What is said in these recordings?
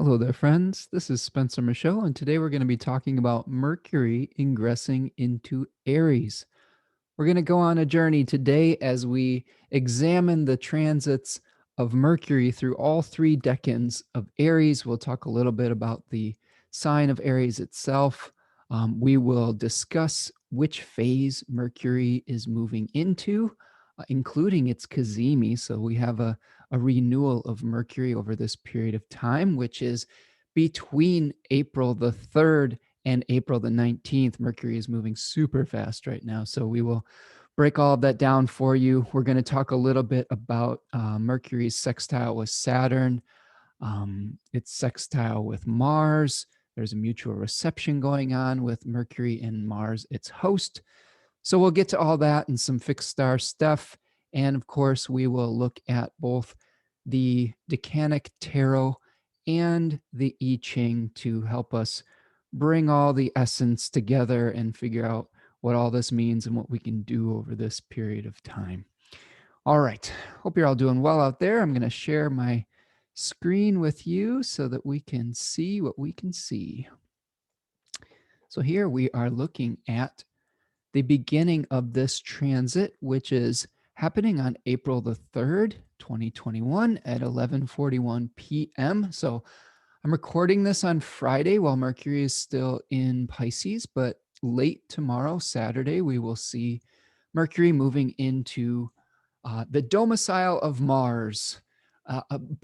Hello there, friends. This is Spencer Michaud, and today we're going to be talking about Mercury ingressing into Aries. We're going to go on a journey today as we examine the transits of Mercury through all 3 decans of Aries. We'll talk a little bit about the sign of Aries itself. We will discuss which phase Mercury is moving into, including its Cazimi. So we have a renewal of Mercury over this period of time, which is between April the 3rd and April the 19th. Mercury is moving super fast right now. So we will break all of that down for you. We're going to talk a little bit about Mercury's sextile with Saturn, its sextile with Mars. There's a mutual reception going on with Mercury and Mars, its host. So we'll get to all that and some fixed star stuff. And of course, we will look at both the Decanic Tarot and the I-Ching to help us bring all the essence together and figure out what all this means and what we can do over this period of time. All right. Hope you're all doing well out there. I'm going to share my screen with you so that we can see what we can see. So here we are looking at the beginning of this transit, which is happening on April the 3rd, 2021 at 11:41 p.m. So I'm recording this on Friday while Mercury is still in Pisces, but late tomorrow, Saturday, we will see Mercury moving into the domicile of Mars.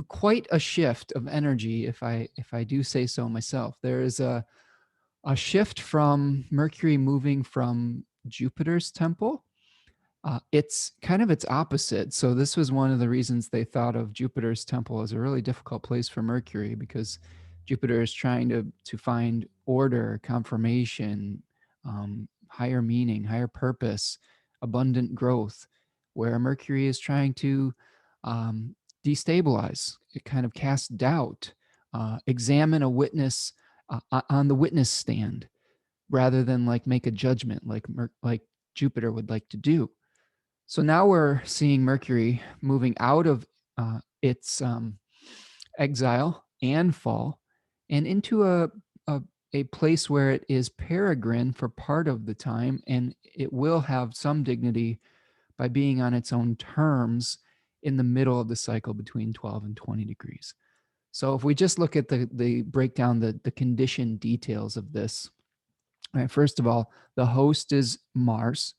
Quite a shift of energy, if I do say so myself. There is a shift from Mercury moving from Jupiter's temple. It's kind of its opposite. So this was one of the reasons they thought of Jupiter's temple as a really difficult place for Mercury, because Jupiter is trying to find order, confirmation, higher meaning, higher purpose, abundant growth, where Mercury is trying to destabilize, kind of cast doubt, examine a witness on the witness stand, rather than like make a judgment like Jupiter would like to do. So now we're seeing Mercury moving out of its exile and fall and into a place where it is peregrine for part of the time, and it will have some dignity by being on its own terms in the middle of the cycle between 12 and 20 degrees. So if we just look at the breakdown, the condition details of this, right, first of all, the host is Mars,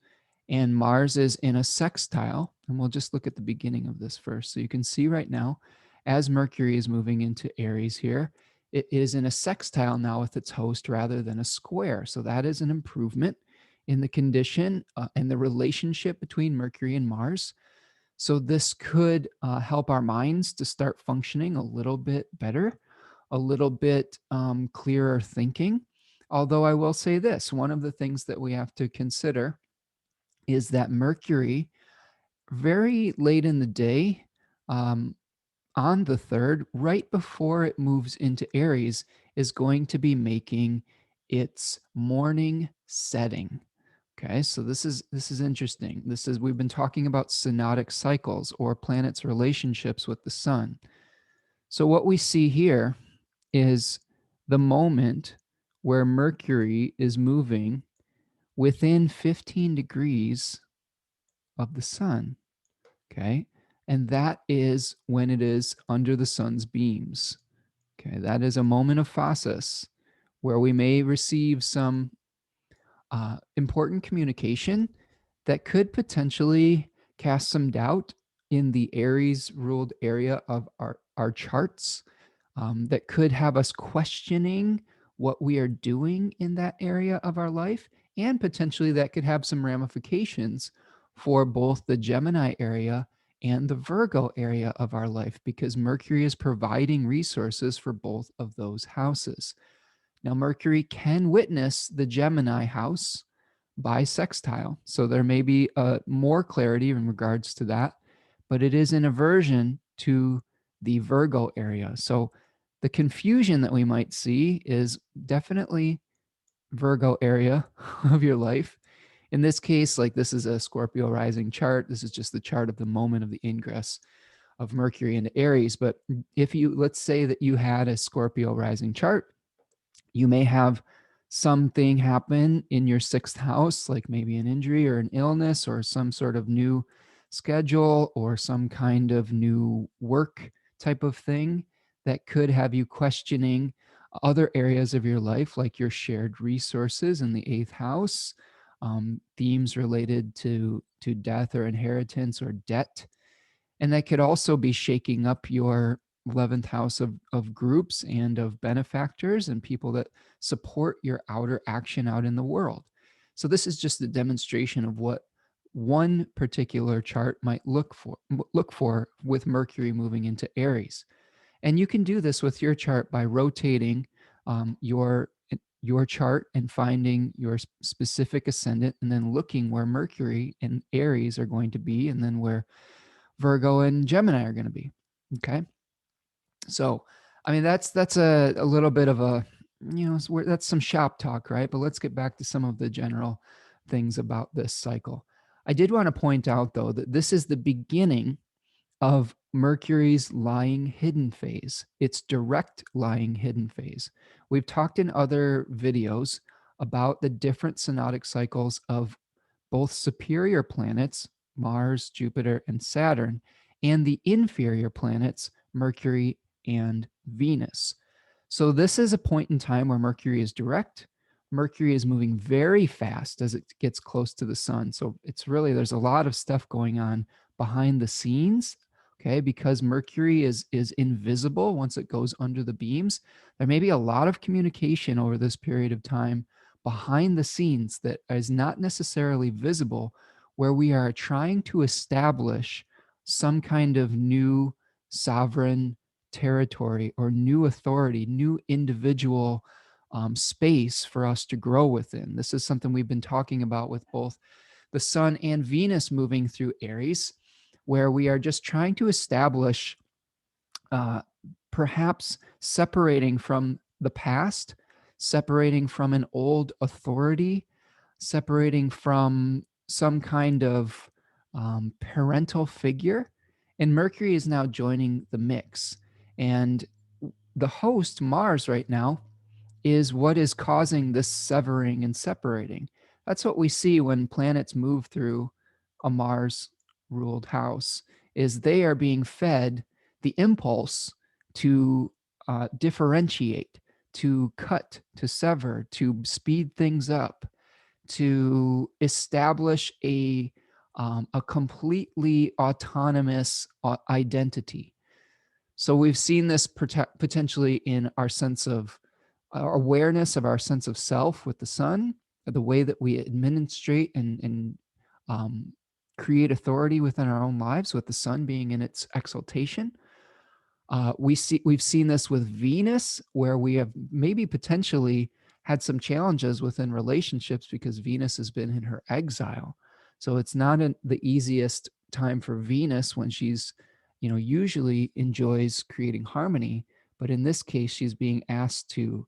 and Mars is in a sextile. And we'll just look at the beginning of this first. So you can see right now, as Mercury is moving into Aries here, it is in a sextile now with its host rather than a square. So that is an improvement in the condition and the relationship between Mercury and Mars. So this could help our minds to start functioning a little bit better, a little bit clearer thinking. Although I will say this, one of the things that we have to consider is that Mercury, very late in the day, on the 3rd, right before it moves into Aries, is going to be making its morning setting. Okay, so this is interesting. We've been talking about synodic cycles or planets' relationships with the sun. So what we see here is the moment where Mercury is moving within 15 degrees of the sun. Okay, and that is when it is under the sun's beams. Okay, that is a moment of phasis where we may receive some important communication that could potentially cast some doubt in the Aries ruled area of our charts, that could have us questioning what we are doing in that area of our life, and potentially that could have some ramifications for both the Gemini area and the Virgo area of our life, because Mercury is providing resources for both of those houses. Now, Mercury can witness the Gemini house by sextile, so there may be more clarity in regards to that, but it is in aversion to the Virgo area. So the confusion that we might see is definitely Virgo area of your life. In this case, like, this is a Scorpio rising chart. This is just the chart of the moment of the ingress of Mercury into Aries. But if you, let's say that you had a Scorpio rising chart, you may have something happen in your 6th house, like maybe an injury or an illness or some sort of new schedule or some kind of new work type of thing that could have you questioning other areas of your life, like your shared resources in the 8th house, themes related to death or inheritance or debt. And that could also be shaking up your 11th house of groups and of benefactors and people that support your outer action out in the world. So this is just a demonstration of what one particular chart might look for with Mercury moving into Aries. And you can do this with your chart by rotating your chart and finding your specific ascendant, and then looking where Mercury and Aries are going to be, and then where Virgo and Gemini are going to be. Okay. So, I mean, that's a little bit of a, that's some shop talk, right? But let's get back to some of the general things about this cycle. I did want to point out, though, that this is the beginning of Mercury's lying hidden phase, its direct lying hidden phase. We've talked in other videos about the different synodic cycles of both superior planets, Mars, Jupiter, and Saturn, and the inferior planets, Mercury and Venus. So this is a point in time where Mercury is direct. Mercury is moving very fast as it gets close to the sun. So it's really, there's a lot of stuff going on behind the scenes, okay? Because Mercury is invisible once it goes under the beams. There may be a lot of communication over this period of time behind the scenes that is not necessarily visible, where we are trying to establish some kind of new sovereign territory or new authority, new individual space for us to grow within. This is something we've been talking about with both the Sun and Venus moving through Aries, where we are just trying to establish perhaps separating from the past, separating from an old authority, separating from some kind of parental figure. And Mercury is now joining the mix. And the host, Mars, right now, is what is causing this severing and separating. That's what we see when planets move through a Mars ruled house, is they are being fed the impulse to differentiate, to cut, to sever, to speed things up, to establish a completely autonomous identity. So we've seen this potentially in our sense of our awareness of our sense of self with the sun, the way that we administrate and create authority within our own lives, with the sun being in its exaltation. We've seen this with Venus, where we have maybe potentially had some challenges within relationships because Venus has been in her exile. So it's not the easiest time for Venus when she's, usually enjoys creating harmony. But in this case, she's being asked to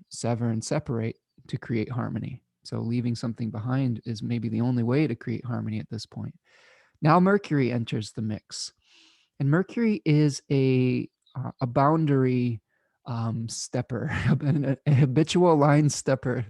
sever and separate to create harmony. So leaving something behind is maybe the only way to create harmony at this point. Now Mercury enters the mix. And Mercury is a boundary stepper, a habitual line stepper,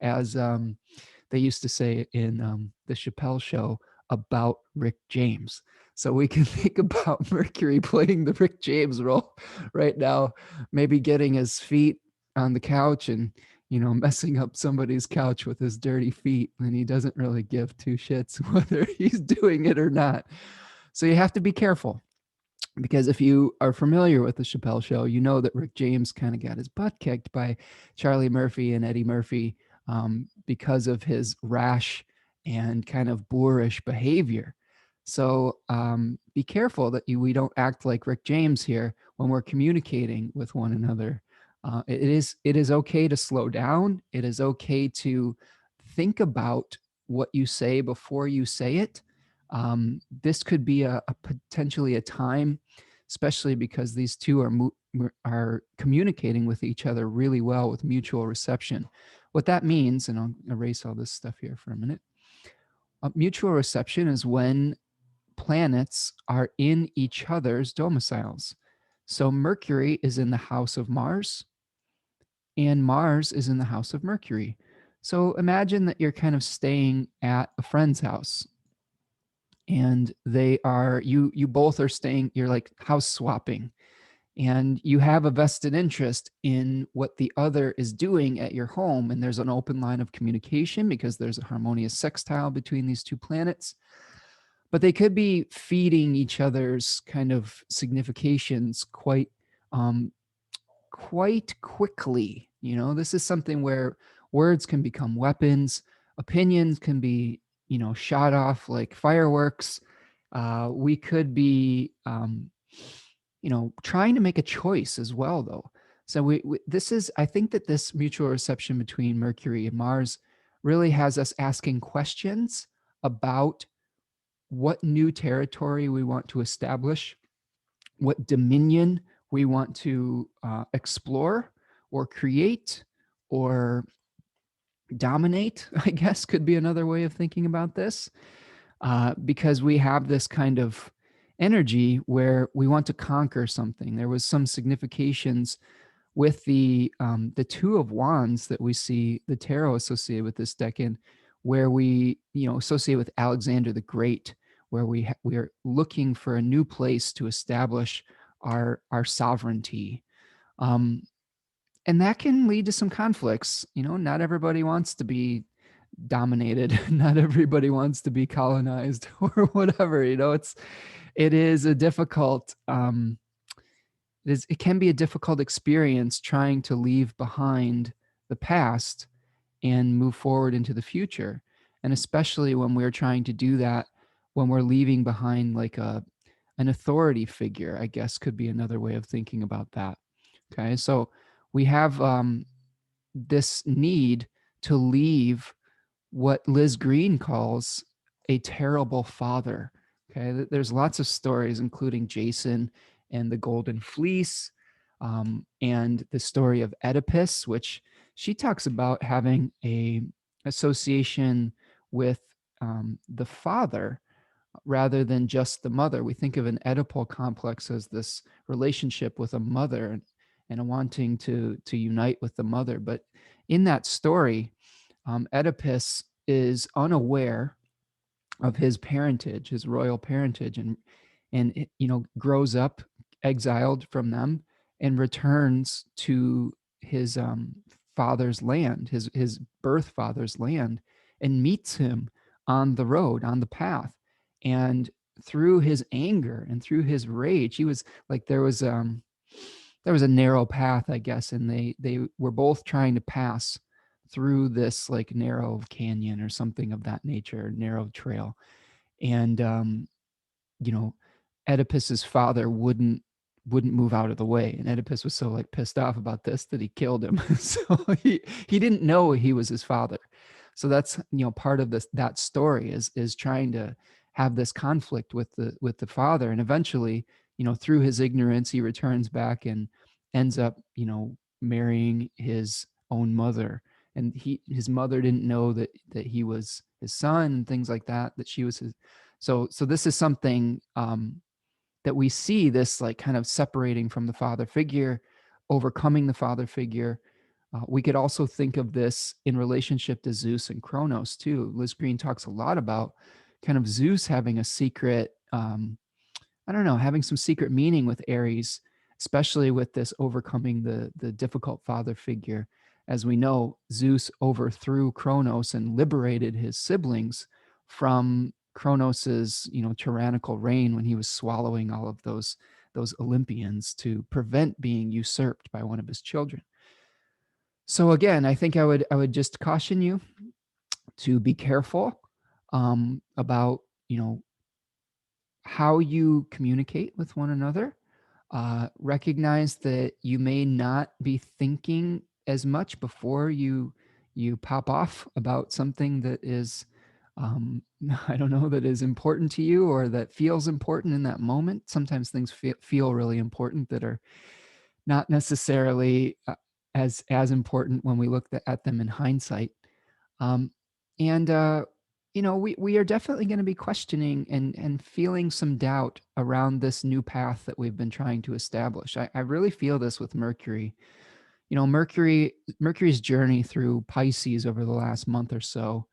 as they used to say in the Chappelle Show about Rick James. So we can think about Mercury playing the Rick James role right now, maybe getting his feet on the couch and messing up somebody's couch with his dirty feet, and he doesn't really give two shits whether he's doing it or not. So you have to be careful. Because if you are familiar with the Chappelle Show, you know that Rick James kind of got his butt kicked by Charlie Murphy and Eddie Murphy because of his rash and kind of boorish behavior. So be careful that we don't act like Rick James here when we're communicating with one another. It is okay to slow down. It is okay to think about what you say before you say it. This could be a potentially a time, especially because these two are communicating with each other really well with mutual reception. What that means, and I'll erase all this stuff here for a minute. Mutual reception is when planets are in each other's domiciles. So Mercury is in the house of Mars, and Mars is in the house of Mercury. So imagine that you're kind of staying at a friend's house, and you both are staying, you're like house swapping, and you have a vested interest in what the other is doing at your home, and there's an open line of communication because there's a harmonious sextile between these two planets. But they could be feeding each other's kind of significations um, quite quickly. This is something where words can become weapons, opinions can be, shot off like fireworks. We could be, trying to make a choice as well, though. So I think that this mutual reception between Mercury and Mars really has us asking questions about what new territory we want to establish, what dominion we want to explore or create or dominate, I guess could be another way of thinking about this, because we have this kind of energy where we want to conquer something. There was some significations with the Two of Wands that we see the tarot associated with this decan, where we associate with Alexander the Great, where we are looking for a new place to establish our sovereignty, um, and that can lead to some conflicts. Not everybody wants to be dominated, not everybody wants to be colonized or whatever. It is a difficult it can be a difficult experience trying to leave behind the past and move forward into the future. And especially when we're trying to do that, when we're leaving behind like an authority figure, I guess could be another way of thinking about that. Okay, so we have this need to leave what Liz Green calls a terrible father. Okay, there's lots of stories, including Jason and the Golden Fleece, and the story of Oedipus, which she talks about having a association with the father rather than just the mother. We think of an Oedipal complex as this relationship with a mother and a wanting to unite with the mother. But in that story, Oedipus is unaware of his parentage, his royal parentage, and grows up exiled from them and returns to his father's land, his birth father's land, and meets him on the road, on the path. And through his anger and through his rage, he was like, there was a narrow path, I guess, and they were both trying to pass through this like narrow canyon or something of that nature, narrow trail. And you know, Oedipus's father wouldn't move out of the way, and Oedipus was so like pissed off about this that he killed him. So he didn't know he was his father. So that's part of that story is trying to have this conflict with the father, and eventually through his ignorance he returns back and ends up marrying his own mother, and his mother didn't know that he was his son and things like that, that she was his. So this is something that we see, this like kind of separating from the father figure, overcoming the father figure. We could also think of this in relationship to Zeus and Kronos too. Liz Green talks a lot about kind of Zeus having a secret, I don't know, having some secret meaning with Aries, especially with this overcoming the difficult father figure. As we know, Zeus overthrew Kronos and liberated his siblings from Kronos's tyrannical reign when he was swallowing all of those Olympians to prevent being usurped by one of his children. So again, I think I would just caution you to be careful about how you communicate with one another. Recognize that you may not be thinking as much before you pop off about something that is I don't know, that is important to you or that feels important in that moment. Sometimes things feel really important that are not necessarily as important when we look at them in hindsight. Um, and we are definitely going to be questioning and feeling some doubt around this new path that we've been trying to establish. I really feel this with Mercury. Mercury's journey through Pisces over the last month or so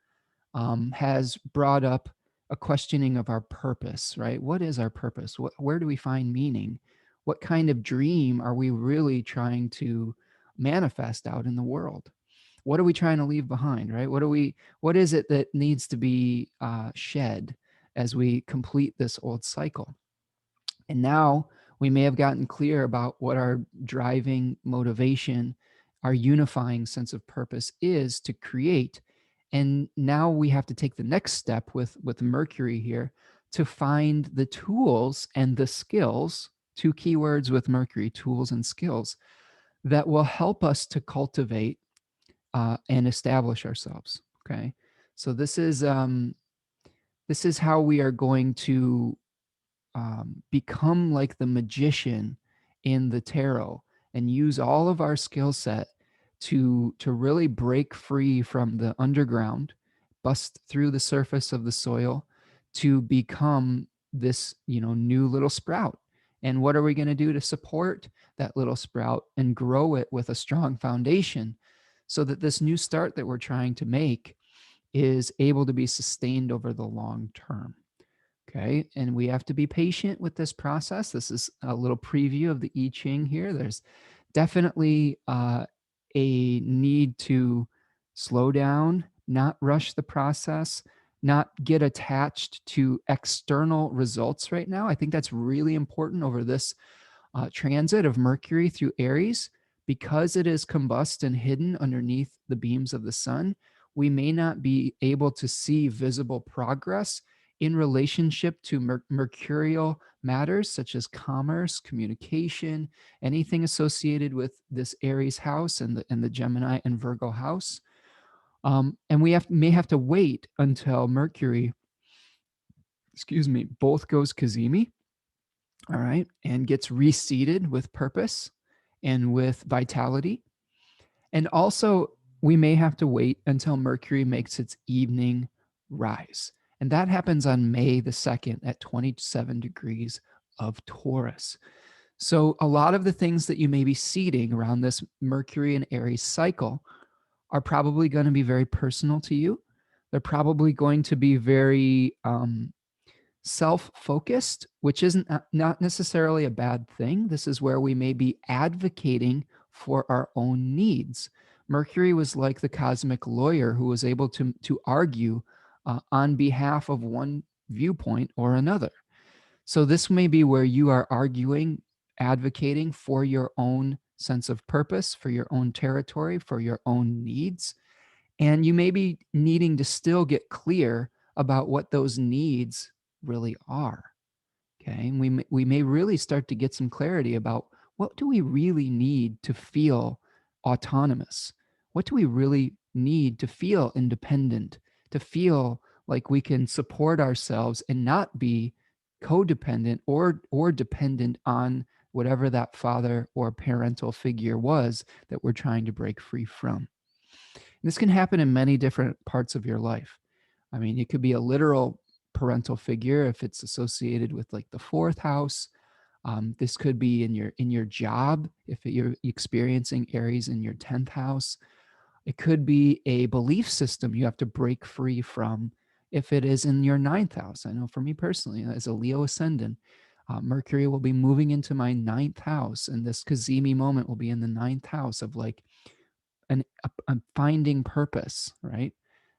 has brought up a questioning of our purpose, right? What is our purpose? Where do we find meaning? What kind of dream are we really trying to manifest out in the world? What are we trying to leave behind, right? What is it that needs to be shed as we complete this old cycle? And now we may have gotten clear about what our driving motivation, our unifying sense of purpose is to create. And now we have to take the next step with Mercury here to find the tools and the skills, two keywords with Mercury, tools and skills, that will help us to cultivate and establish ourselves. Okay. So this is how we are going to become like the magician in the tarot and use all of our skill set to really break free from the underground, bust through the surface of the soil to become this new little sprout. And what are we going to do to support that little sprout and grow it with a strong foundation so that this new start that we're trying to make is able to be sustained over the long term? Okay. And we have to be patient with this process. This is a little preview of the I Ching here. There's definitely a need to slow down, not rush the process, not get attached to external results right now. I think that's really important over this transit of Mercury through Aries. Because it is combust and hidden underneath the beams of the sun, we may not be able to see visible progress in relationship to mercurial matters such as commerce, communication, anything associated with this Aries house and the Gemini and Virgo house. And we may have to wait until Mercury, both goes Cazimi, all right, and gets reseated with purpose and with vitality. And also, we may have to wait until Mercury makes its evening rise. And that happens on May the 2nd at 27 degrees of Taurus. So, a lot of the things that you may be seeding around this Mercury and Aries cycle are probably going to be very personal to you. They're probably going to be very self-focused, which isn't not necessarily a bad thing. This is where we may be advocating for our own needs. Mercury was like the cosmic lawyer who was able to argue on behalf of one viewpoint or another. So this may be where you are arguing, advocating for your own sense of purpose, for your own territory, for your own needs. And you may be needing to still get clear about what those needs really are. Okay. And we may really start to get some clarity about what do we really need to feel autonomous? What do we really need to feel independent, to feel like we can support ourselves and not be codependent or dependent on whatever that father or parental figure was that we're trying to break free from? This can happen in many different parts of your life. I mean, it could be a literal parental figure if it's associated with like the fourth house. This could be in your job if you're experiencing Aries in your 10th house. It could be a belief system you have to break free from if it is in your 9th house. I know for me personally, as a Leo ascendant, Mercury will be moving into my 9th house, and this Cazimi moment will be in the 9th house of like a finding purpose, right?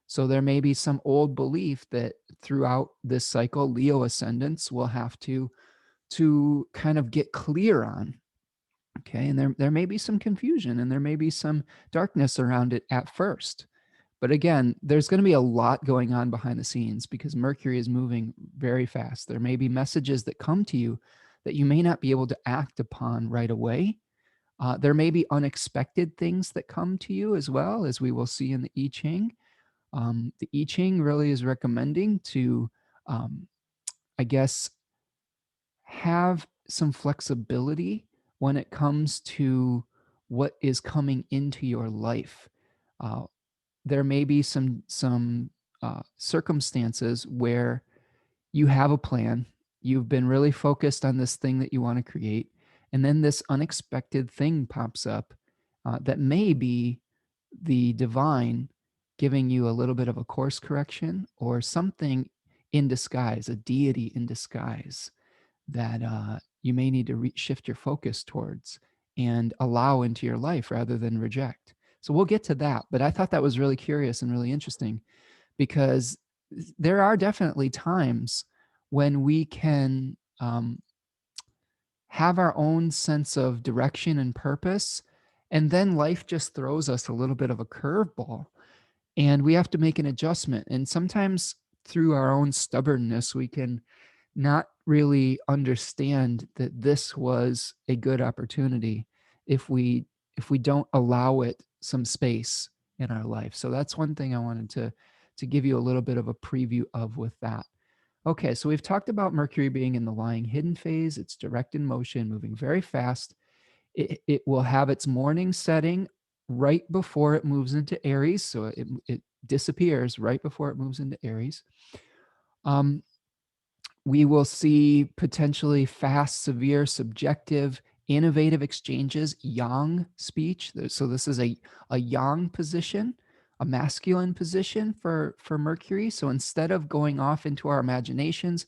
So there may be some old belief that throughout this cycle, Leo ascendants will have to kind of get clear on. Okay. And there may be some confusion and there may be some darkness around it at first. But again, there's going to be a lot going on behind the scenes because Mercury is moving very fast. There may be messages that come to you that you may not be able to act upon right away. There may be unexpected things that come to you as well, as we will see in the I Ching. The I Ching really is recommending to, I guess, have some flexibility when it comes to what is coming into your life. Uh, there may be some circumstances where you have a plan, you've been really focused on this thing that you want to create, and then this unexpected thing pops up that may be the divine giving you a little bit of a course correction or something in disguise, a deity in disguise that you may need to shift your focus towards and allow into your life rather than reject. So we'll get to that. But I thought that was really curious and really interesting because there are definitely times when we can have our own sense of direction and purpose, and then life just throws us a little bit of a curveball, and we have to make an adjustment. And sometimes through our own stubbornness, we can not really understand that this was a good opportunity if we don't allow it some space in our life. So that's one thing I wanted to give you a little bit of a preview of with that. Okay, so we've talked about Mercury being in the lying hidden phase. It's direct in motion, moving very fast. It will have its morning setting right before it moves into Aries. So it disappears right before it moves into Aries. We will see potentially fast, severe, subjective, innovative exchanges, yang speech. So this is a yang position, a masculine position for Mercury. So instead of going off into our imaginations,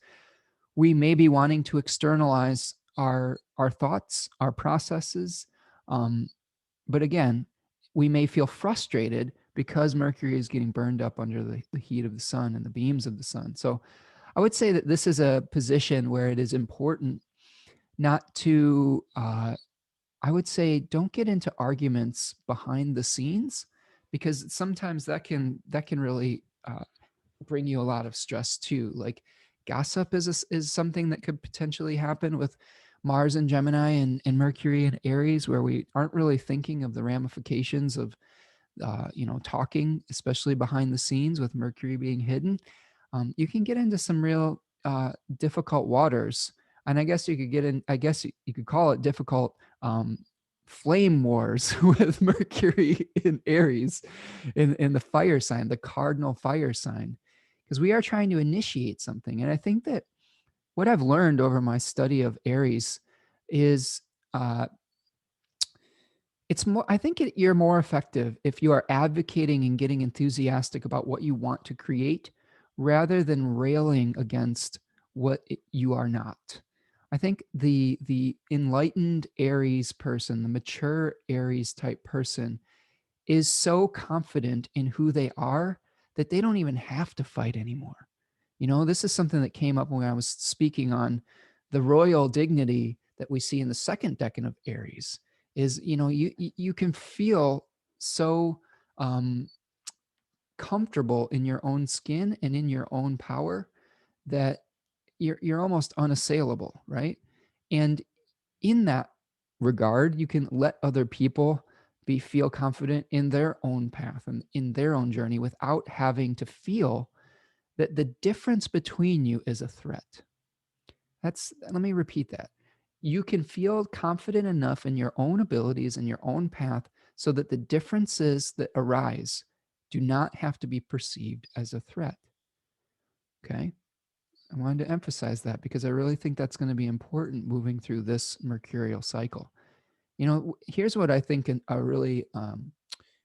we may be wanting to externalize our thoughts, our processes. But again, we may feel frustrated because Mercury is getting burned up under the heat of the sun and the beams of the sun. So I would say that this is a position where it is important not to, I would say, don't get into arguments behind the scenes, because sometimes that can really bring you a lot of stress too. Like gossip is something that could potentially happen with Mars and Gemini and Mercury and Aries, where we aren't really thinking of the ramifications of talking, especially behind the scenes with Mercury being hidden. You can get into some real difficult waters. And I guess you could get in, I guess you could call it difficult flame wars with Mercury in Aries in the fire sign, the cardinal fire sign, because we are trying to initiate something. And I think that what I've learned over my study of Aries is it's more, I think you're more effective if you are advocating and getting enthusiastic about what you want to create rather than railing against what you are not. I think the enlightened Aries person, the mature Aries type person, is so confident in who they are that they don't even have to fight anymore. This is something that came up when I was speaking on the royal dignity that we see in the second decan of Aries. Is you can feel so comfortable in your own skin and in your own power that you're almost unassailable, right? And in that regard, you can let other people feel confident in their own path and in their own journey without having to feel that the difference between you is a threat. Let me repeat that. You can feel confident enough in your own abilities and your own path so that the differences that arise do not have to be perceived as a threat. Okay? I wanted to emphasize that because I really think that's going to be important moving through this mercurial cycle. Here's what I think a really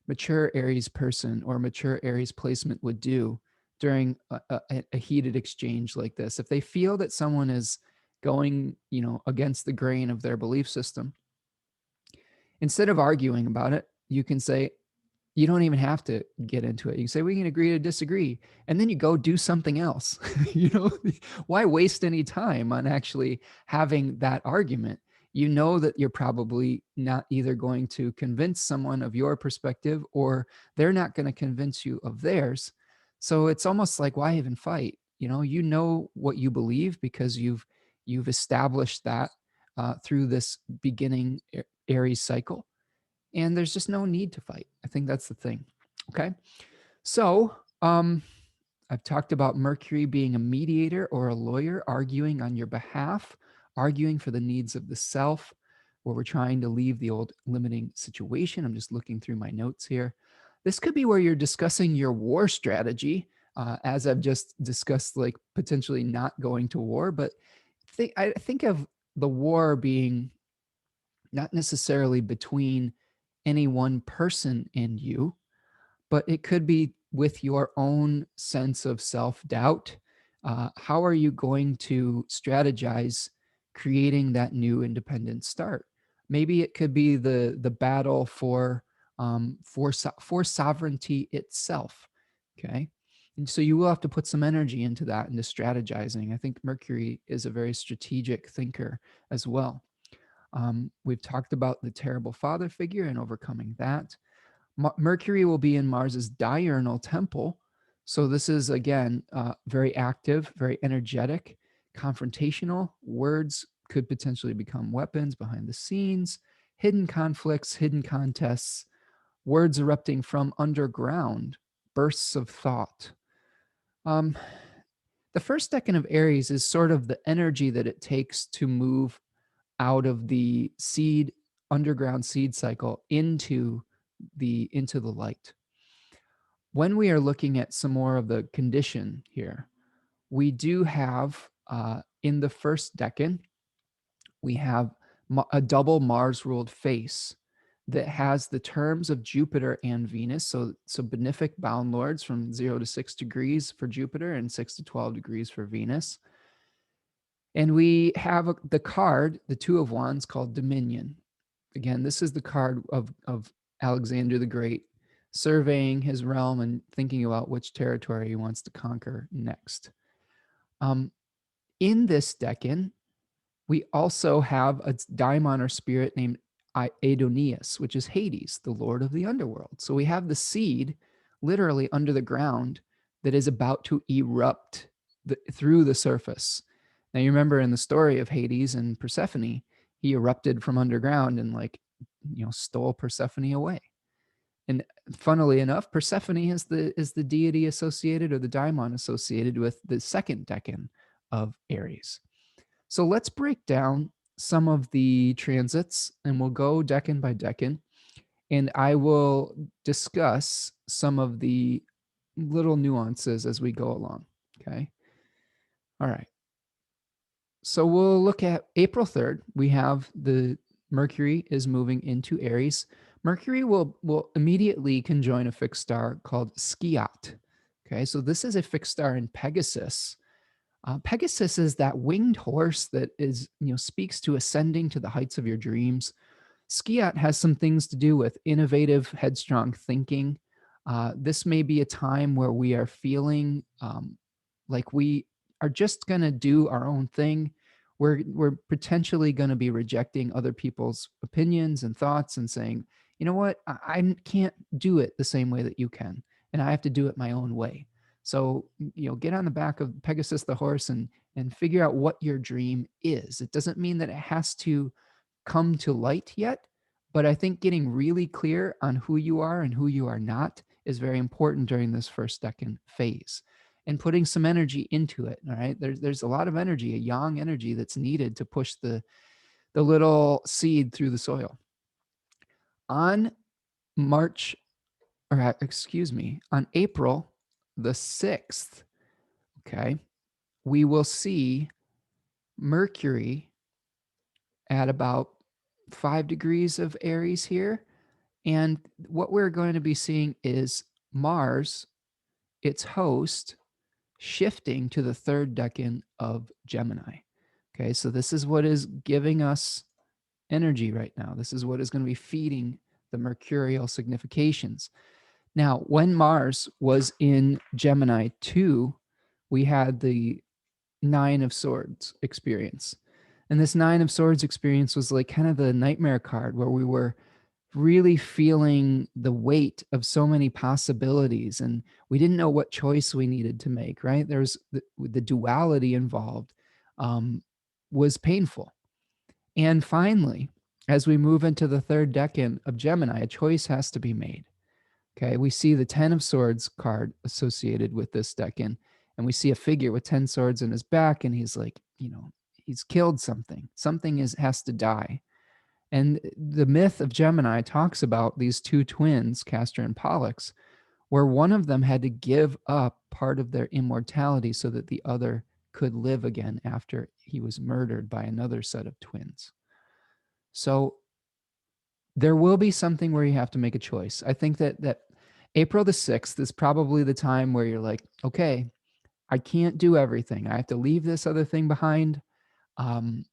mature Aries person or mature Aries placement would do during a heated exchange like this. If they feel that someone is going, against the grain of their belief system, instead of arguing about it, you can say, you don't even have to get into it. You can say, we can agree to disagree. And then you go do something else. Why waste any time on actually having that argument? You know that you're probably not either going to convince someone of your perspective or they're not going to convince you of theirs. So it's almost like, why even fight? You know what you believe because you've established that through this beginning Aries cycle. And there's just no need to fight. I think that's the thing. Okay. So I've talked about Mercury being a mediator or a lawyer, arguing on your behalf, arguing for the needs of the self, where we're trying to leave the old limiting situation. I'm just looking through my notes here. This could be where you're discussing your war strategy as I've just discussed, like potentially not going to war. But I think of the war being not necessarily between any one person and you, but it could be with your own sense of self-doubt. How are you going to strategize creating that new independent start? Maybe it could be the battle for sovereignty itself. Okay. And so you will have to put some energy into that, into strategizing. I think Mercury is a very strategic thinker as well. We've talked about the terrible father figure and overcoming that. Mercury will be in Mars's diurnal temple. So this is, again, very active, very energetic, confrontational. Words could potentially become weapons behind the scenes, hidden conflicts, hidden contests, words erupting from underground, bursts of thought. The first decan of Aries is sort of the energy that it takes to move out of the underground seed cycle into the light. When we are looking at some more of the condition here, we do have in the first decan, we have a double Mars ruled face that has the terms of Jupiter and Venus. So benefic bound lords from 0 to 6 degrees for Jupiter and 6 to 12 degrees for Venus. And we have the card, the Two of Wands, called Dominion. Again, this is the card of Alexander the Great surveying his realm and thinking about which territory he wants to conquer next. In this decan, we also have a daimon or spirit named Aidoneus, which is Hades, the lord of the underworld. So we have the seed literally under the ground that is about to erupt through the surface. Now, you remember in the story of Hades and Persephone, he erupted from underground and stole Persephone away. And funnily enough, Persephone is the deity associated, or the daimon associated with the second decan of Aries. So let's break down some of the transits, and we'll go decan by decan, and I will discuss some of the little nuances as we go along. Okay. All right. So we'll look at April 3rd. We have the Mercury is moving into Aries. Mercury will immediately conjoin a fixed star called Scheat. Okay, so this is a fixed star in Pegasus. Pegasus is that winged horse that speaks to ascending to the heights of your dreams. Scheat has some things to do with innovative, headstrong thinking. This may be a time where we are feeling like we are just going to do our own thing. We're potentially going to be rejecting other people's opinions and thoughts and saying, you know what, I can't do it the same way that you can, and I have to do it my own way. So, get on the back of Pegasus the horse and figure out what your dream is. It doesn't mean that it has to come to light yet, but I think getting really clear on who you are and who you are not is very important during this first decan phase, and putting some energy into it. All right. There's a lot of energy, a yang energy that's needed to push the little seed through the soil. On April the 6th, okay, we will see Mercury at about 5 degrees of Aries here. And what we're going to be seeing is Mars, its host, shifting to the third decan of Gemini. Okay, so this is what is giving us energy right now. This is what is going to be feeding the mercurial significations. Now, when Mars was in Gemini 2, we had the Nine of Swords experience. And this Nine of Swords experience was like kind of the nightmare card where we were really feeling the weight of so many possibilities, and we didn't know what choice we needed to make, right? There's the duality involved was painful. And finally, as we move into the third decan of Gemini, a choice has to be made. Okay, we see the 10 of Swords card associated with this decan, and we see a figure with 10 swords in his back, and he's like, he's killed something. Something has to die. And the myth of Gemini talks about these two twins, Castor and Pollux, where one of them had to give up part of their immortality so that the other could live again after he was murdered by another set of twins. So there will be something where you have to make a choice. I think that April the 6th is probably the time where you're like, okay, I can't do everything. I have to leave this other thing behind. Um,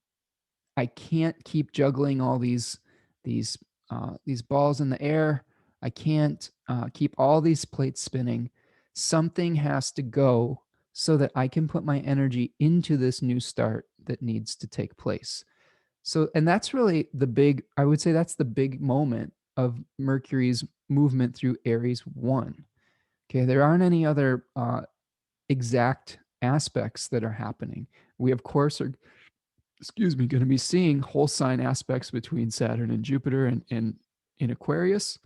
I can't keep juggling all these these balls in the air. I can't keep all these plates spinning. Something has to go so that I can put my energy into this new start that needs to take place. So, and that's really the big, I would say that's the big moment of Mercury's movement through Aries 1. Okay, there aren't any other exact aspects that are happening. We, of course, are, excuse me, going to be seeing whole sign aspects between Saturn and Jupiter and in Aquarius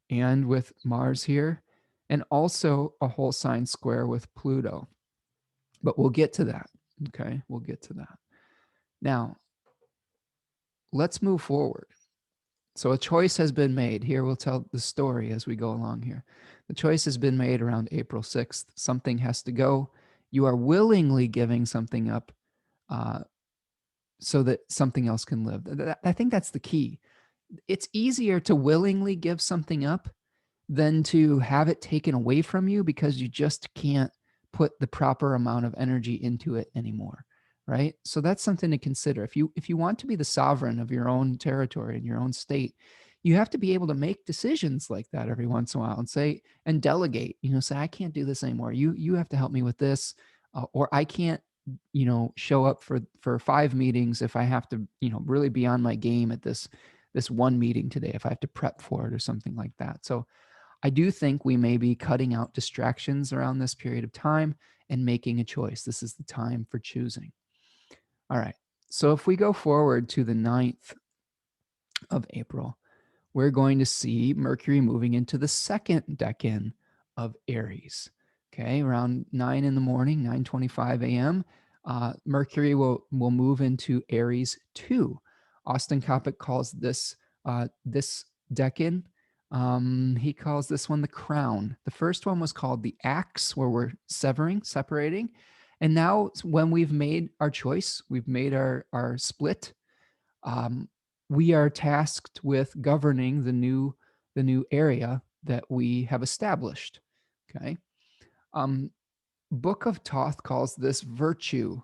and with Mars here, and also a whole sign square with Pluto. But we'll get to that. Okay, we'll get to that. Now, let's move forward. So a choice has been made. Here we'll tell the story as we go along here. The choice has been made around April 6th. Something has to go. You are willingly giving something up uh, so that something else can live. I think that's the key. It's easier to willingly give something up than to have it taken away from you because you just can't put the proper amount of energy into it anymore, right? So that's something to consider. If you want to be the sovereign of your own territory and your own state, you have to be able to make decisions like that every once in a while and say and delegate. Say I can't do this anymore. You have to help me with this, or I can't show up for 5 meetings if I have to really be on my game at this one meeting today if I have to prep for it or something like that. So I do think we may be cutting out distractions around this period of time and making a choice. This is the time for choosing. All right. So if we go forward to the 9th of April, we're going to see Mercury moving into the second decan of Aries. Okay, around 9 in the morning, 9:25 a.m., Mercury will move into Aries 2. Austin Coppock calls this decan, he calls this one the crown. The first one was called the axe, where we're separating. And now when we've made our choice, we've made our split, um, we are tasked with governing the new area that we have established. Okay. Um, Book of Thoth calls this virtue.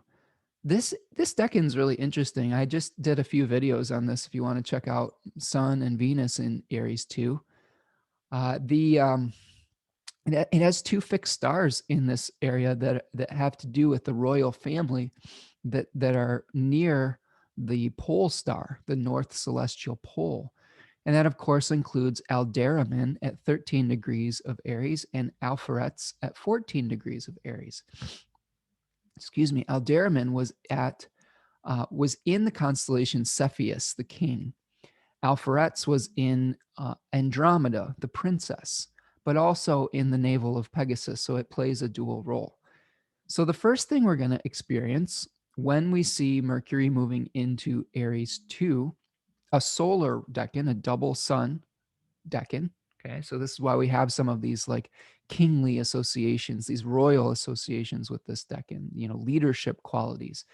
This decan is really interesting. I just did a few videos on this. If you want to check out Sun and Venus in Aries too, the it has two fixed stars in this area that have to do with the royal family that are near the pole star, the north celestial pole. And that, of course, includes Alderamin at 13 degrees of Aries and Alpheratz at 14 degrees of Aries. Excuse me. Alderamin was in the constellation Cepheus, the king. Alpheratz was in Andromeda, the princess, but also in the navel of Pegasus, so it plays a dual role. So the first thing we're going to experience when we see Mercury moving into Aries 2, a solar decan, a double sun decan. Okay, so this is why we have some of these like kingly associations, these royal associations with this decan, leadership qualities.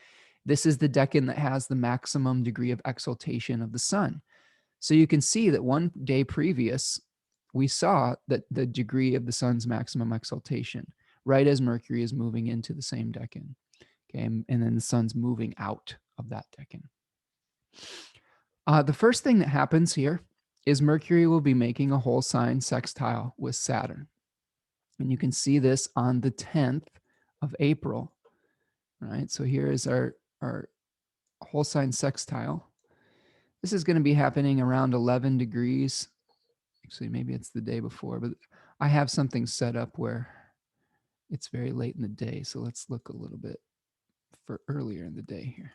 This is the decan that has the maximum degree of exaltation of the sun. So you can see that one day previous, we saw that the degree of the sun's maximum exaltation, right as Mercury is moving into the same decan. Okay, and then the sun's moving out of that decan. The first thing that happens here is Mercury will be making a whole sign sextile with Saturn. And you can see this on the 10th of April. All right, so here is our whole sign sextile. This is going to be happening around 11 degrees. Actually, maybe it's the day before, but I have something set up where it's very late in the day. So let's look a little bit for earlier in the day here.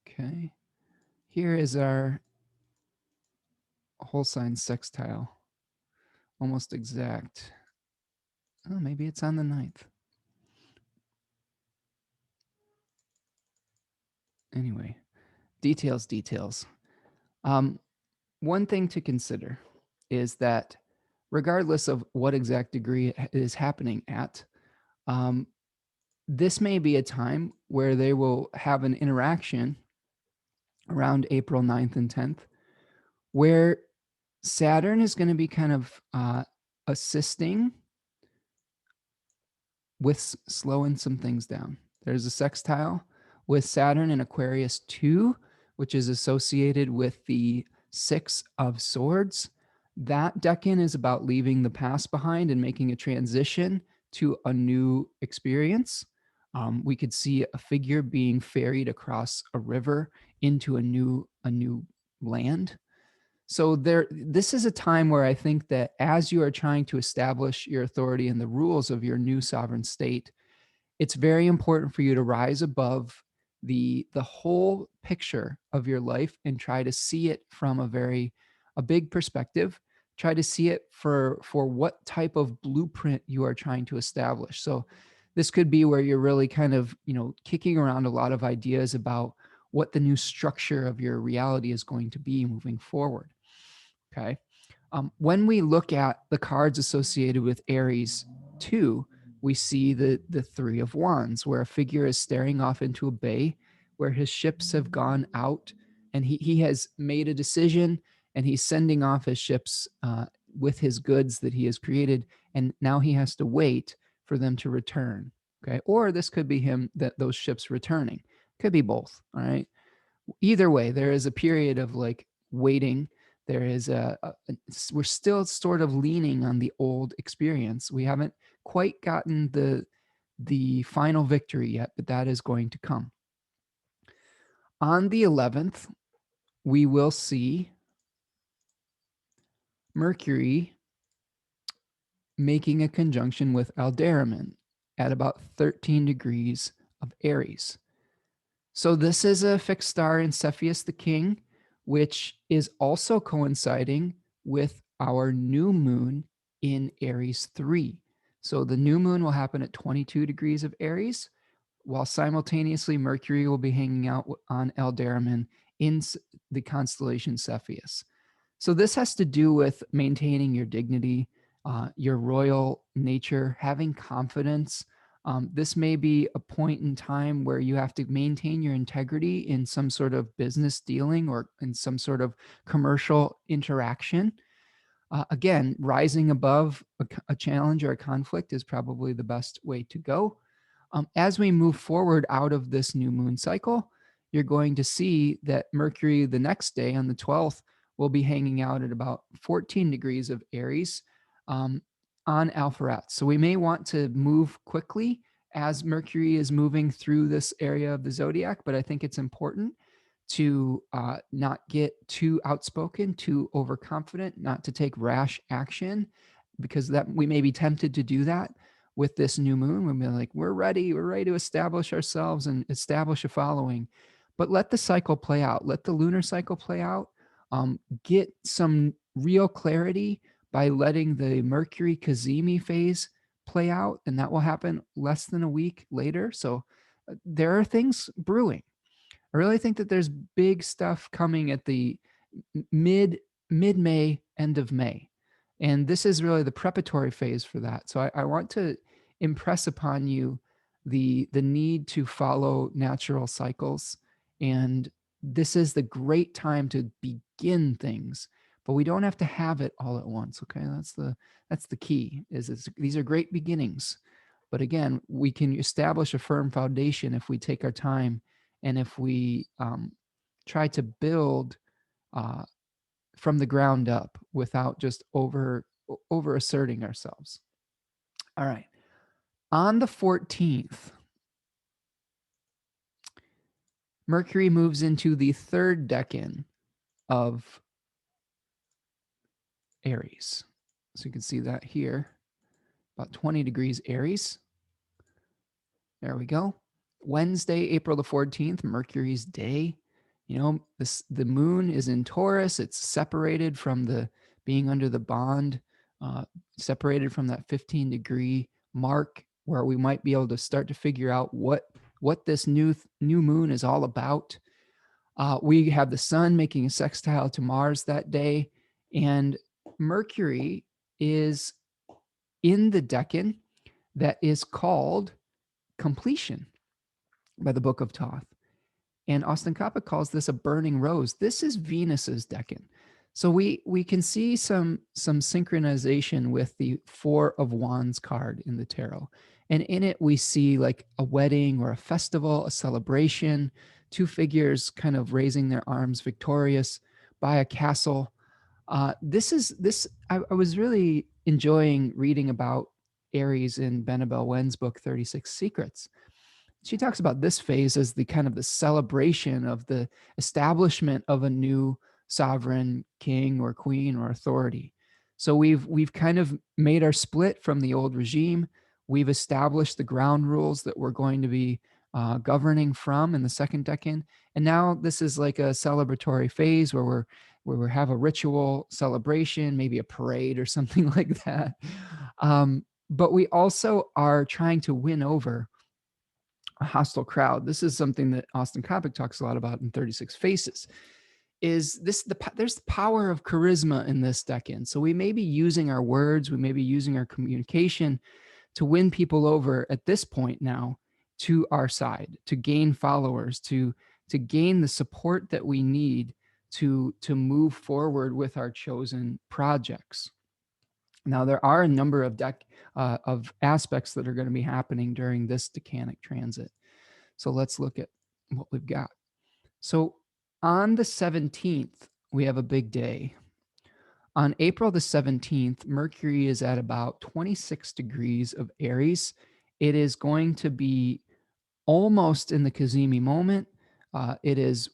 Okay. Here is our whole sign sextile. Almost exact. Oh, maybe it's on the 9th. Anyway, details. One thing to consider is that regardless of what exact degree it is happening at, this may be a time where they will have an interaction around April 9th and 10th, where Saturn is going to be kind of assisting with slowing some things down. There's a sextile with Saturn in Aquarius 2, which is associated with the Six of Swords. That decan is about leaving the past behind and making a transition to a new experience. We could see a figure being ferried across a river into a new land. So this is a time where I think that as you are trying to establish your authority and the rules of your new sovereign state, it's very important for you to rise above the whole picture of your life and try to see it from a big perspective. Try to see it for what type of blueprint you are trying to establish. So this could be where you're really kind of, kicking around a lot of ideas about what the new structure of your reality is going to be moving forward. Okay. When we look at the cards associated with Aries 2, we see the Three of Wands, where a figure is staring off into a bay where his ships have gone out, and he has made a decision, and he's sending off his ships with his goods that he has created, and now he has to wait for them to return. Okay. Or this could be him, that those ships returning. Could be both. All right. Either way, there is a period of like waiting. There is we're still sort of leaning on the old experience. We haven't quite gotten the final victory yet, but that is going to come. On the 11th, we will see Mercury making a conjunction with Alderamin at about 13 degrees of Aries. So this is a fixed star in Cepheus the King, which is also coinciding with our new moon in Aries 3. So the new moon will happen at 22 degrees of Aries, while simultaneously Mercury will be hanging out on Alderamin in the constellation Cepheus. So this has to do with maintaining your dignity, your royal nature, having confidence. This may be a point in time where you have to maintain your integrity in some sort of business dealing or in some sort of commercial interaction. Again, rising above a challenge or a conflict is probably the best way to go. As we move forward out of this new moon cycle, you're going to see that Mercury the next day on the 12th will be hanging out at about 14 degrees of Aries on Alpheratz. So we may want to move quickly as Mercury is moving through this area of the zodiac, but I think it's important to not get too outspoken, too overconfident, not to take rash action, because that we may be tempted to do that with this new moon. We'll be like, we're ready to establish ourselves and establish a following. But let the cycle play out. Let the lunar cycle play out. Get some real clarity by letting the Mercury Cazimi phase play out, and that will happen less than a week later. So there are things brewing. I really think that there's big stuff coming at the mid-May, end of May. And this is really the preparatory phase for that. So I want to impress upon you the need to follow natural cycles. And this is the great time to begin things, but we don't have to have it all at once. Okay. That's the key these are great beginnings. But again, we can establish a firm foundation if we take our time and if we try to build from the ground up without just over asserting ourselves. All right. On the 14th, Mercury moves into the third decan of Aries. So you can see that here, about 20 degrees Aries. There we go. Wednesday, April the 14th, Mercury's day. The moon is in Taurus. It's separated from being under the bond, separated from that 15-degree mark where we might be able to start to figure out what this new moon is all about. We have the sun making a sextile to Mars that day, and Mercury is in the decan that is called completion by the Book of Thoth. And Austin Coppock calls this a burning rose. This is Venus's decan. So we can see some synchronization with the Four of Wands card in the tarot. And in it, we see like a wedding or a festival, a celebration, two figures kind of raising their arms victorious by a castle. I was really enjoying reading about Aries in Benabel Wen's book, 36 Secrets. She talks about this phase as the kind of the celebration of the establishment of a new sovereign king or queen or authority. So we've kind of made our split from the old regime. We've established the ground rules that we're going to be governing from in the second decan. And now this is like a celebratory phase where we have a ritual celebration, maybe a parade or something like that. But we also are trying to win over a hostile crowd. This is something that Austin Coppock talks a lot about in 36 Faces. There's the power of charisma in this decan. So we may be using our words, we may be using our communication to win people over at this point now to our side, to gain followers, to gain the support that we need to move forward with our chosen projects. Now, there are a number of aspects that are going to be happening during this decanic transit. So let's look at what we've got. So on the 17th, we have a big day. On April the 17th, Mercury is at about 26 degrees of Aries. It is going to be almost in the Cazimi moment. It is,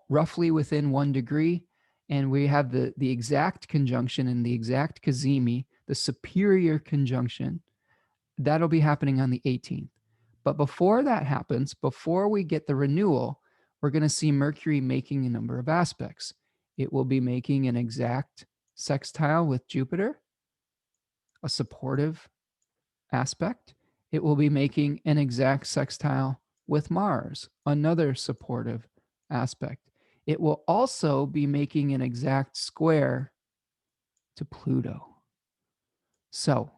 roughly within 1 degree. And we have the exact conjunction in the exact Cazimi, the superior conjunction. That'll be happening on the 18th. But before that happens, before we get the renewal, we're going to see Mercury making a number of aspects. It will be making an exact sextile with Jupiter, a supportive aspect. It will be making an exact sextile with Mars, another supportive aspect. It will also be making an exact square to Pluto. So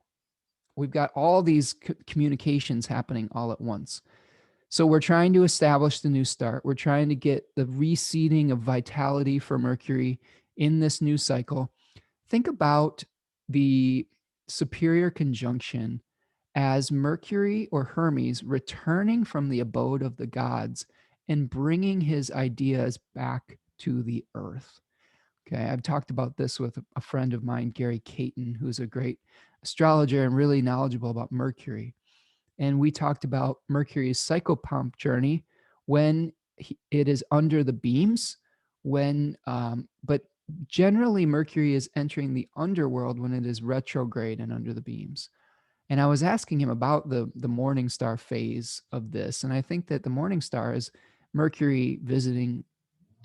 we've got all these communications happening all at once. So we're trying to establish the new start. We're trying to get the reseeding of vitality for Mercury in this new cycle. Think about the superior conjunction as Mercury or Hermes returning from the abode of the gods and bringing his ideas back to the earth. Okay, I've talked about this with a friend of mine, Gary Caton, who's a great astrologer and really knowledgeable about Mercury. And we talked about Mercury's psychopomp journey when it is under the beams, but generally Mercury is entering the underworld when it is retrograde and under the beams. And I was asking him about the morning star phase of this. And I think that the morning star is Mercury visiting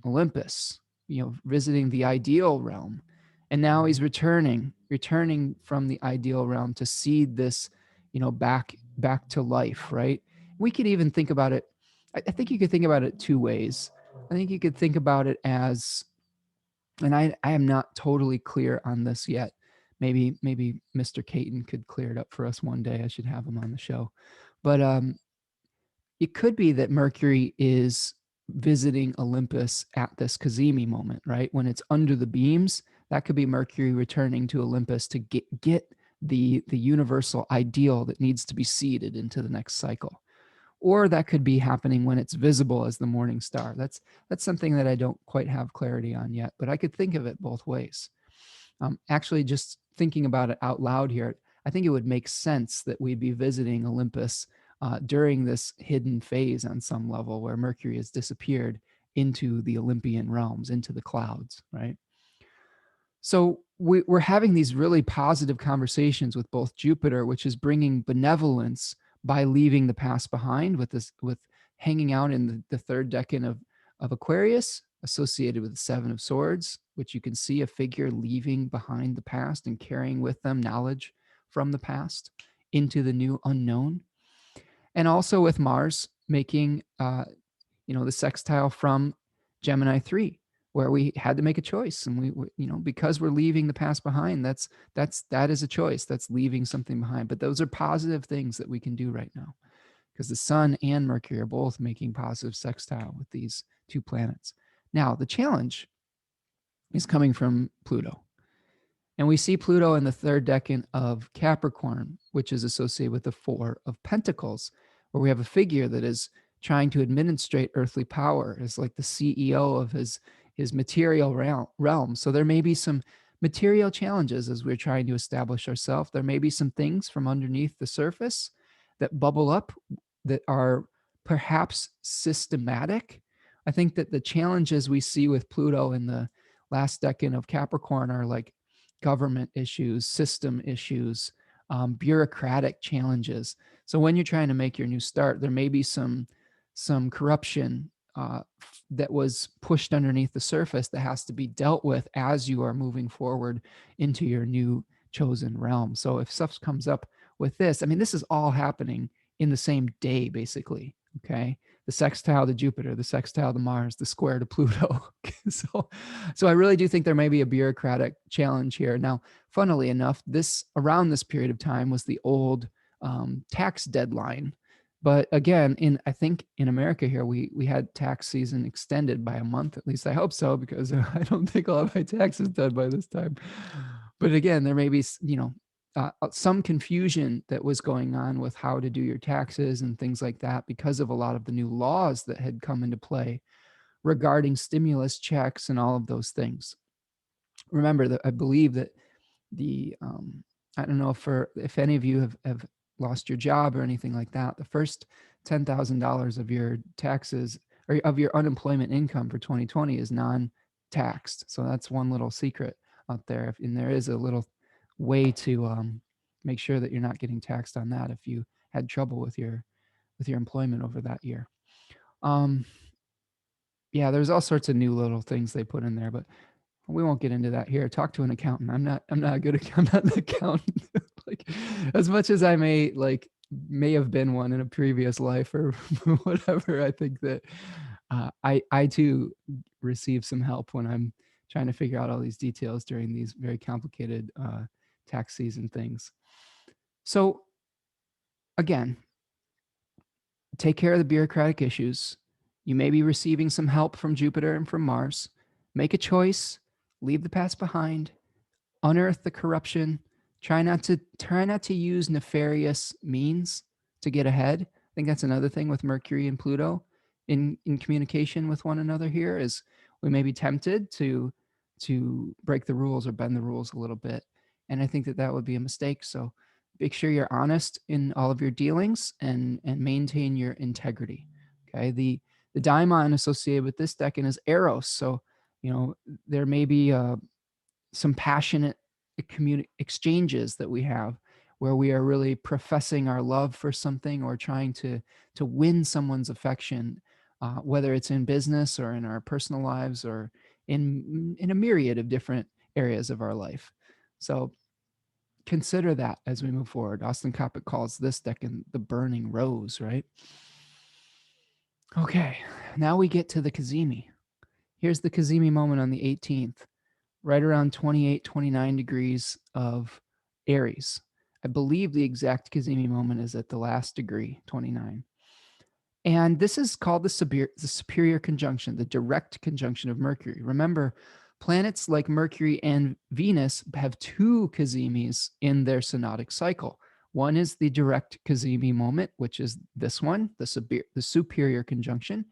Olympus, visiting the ideal realm. And now he's returning from the ideal realm to seed this, back to life, right? We could even think about it. I think you could think about it two ways. I think you could think about it as, and I am not totally clear on this yet. Maybe Mr. Caton could clear it up for us one day. I should have him on the show. But it could be that Mercury is visiting Olympus at this Cazimi moment, right? When it's under the beams, that could be Mercury returning to Olympus to get the universal ideal that needs to be seeded into the next cycle. Or that could be happening when it's visible as the morning star. That's something that I don't quite have clarity on yet, but I could think of it both ways. Actually, just thinking about it out loud here, I think it would make sense that we'd be visiting Olympus during this hidden phase on some level where Mercury has disappeared into the Olympian realms, into the clouds, right? So we're having these really positive conversations with both Jupiter, which is bringing benevolence by leaving the past behind with hanging out in the third decan of Aquarius, associated with the Seven of Swords, which you can see a figure leaving behind the past and carrying with them knowledge from the past into the new unknown. And also with Mars making, the sextile from Gemini 3, where we had to make a choice, and because we're leaving the past behind, that is a choice. That's leaving something behind. But those are positive things that we can do right now, because the sun and Mercury are both making positive sextile with these two planets. Now, the challenge is coming from Pluto. And we see Pluto in the third decan of Capricorn, which is associated with the Four of Pentacles, where we have a figure that is trying to administrate earthly power, is like the CEO of his material realm. So there may be some material challenges as we're trying to establish ourselves. There may be some things from underneath the surface that bubble up that are perhaps systematic. I think that the challenges we see with Pluto in the last decan of Capricorn are like government issues, system issues, bureaucratic challenges. So when you're trying to make your new start, there may be some corruption that was pushed underneath the surface that has to be dealt with as you are moving forward into your new chosen realm. So if stuff comes up with this, I mean, this is all happening in the same day, basically. Okay. The sextile to Jupiter, the sextile to Mars, the square to Pluto. So I really do think there may be a bureaucratic challenge here. Now, funnily enough, around this period of time was the old tax deadline. But again, I think in America here, we had tax season extended by a month. At least I hope so, because I don't think I'll have my taxes done by this time. But again, there may be, some confusion that was going on with how to do your taxes and things like that because of a lot of the new laws that had come into play regarding stimulus checks and all of those things. Remember that I believe that I don't know if any of you have lost your job or anything like that, the first $10,000 of your taxes or of your unemployment income for 2020 is non-taxed. So that's one little secret out there. And there is a little way to make sure that you're not getting taxed on that if you had trouble with your employment over that year. Yeah, there's all sorts of new little things they put in there, but we won't get into that here. Talk to an accountant. I'm not a good I'm not an accountant. Like, as much as I may have been one in a previous life or whatever, I think that I too receive some help when I'm trying to figure out all these details during these very complicated tax season things. So again, take care of the bureaucratic issues. You may be receiving some help from Jupiter and from Mars. Make a choice, leave the past behind, unearth the corruption, try not to use nefarious means to get ahead. I think that's another thing with Mercury and Pluto in communication with one another here, is we may be tempted to break the rules or bend the rules a little bit. And I think that would be a mistake. So make sure you're honest in all of your dealings and maintain your integrity. Okay. The daimon associated with this decan is Eros. So, there may be some passionate exchanges that we have where we are really professing our love for something or trying to win someone's affection, whether it's in business or in our personal lives or in a myriad of different areas of our life. So consider that as we move forward. Austin Coppock calls this decan the burning rose, right? Okay, now we get to the Cazimi. Here's the Cazimi moment on the 18th, right around 28, 29 degrees of Aries. I believe the exact Cazimi moment is at the last degree, 29. And this is called the superior conjunction, the direct conjunction of Mercury. Remember, planets like Mercury and Venus have two Cazimis in their synodic cycle. One is the direct Cazimi moment, which is this one, the superior conjunction.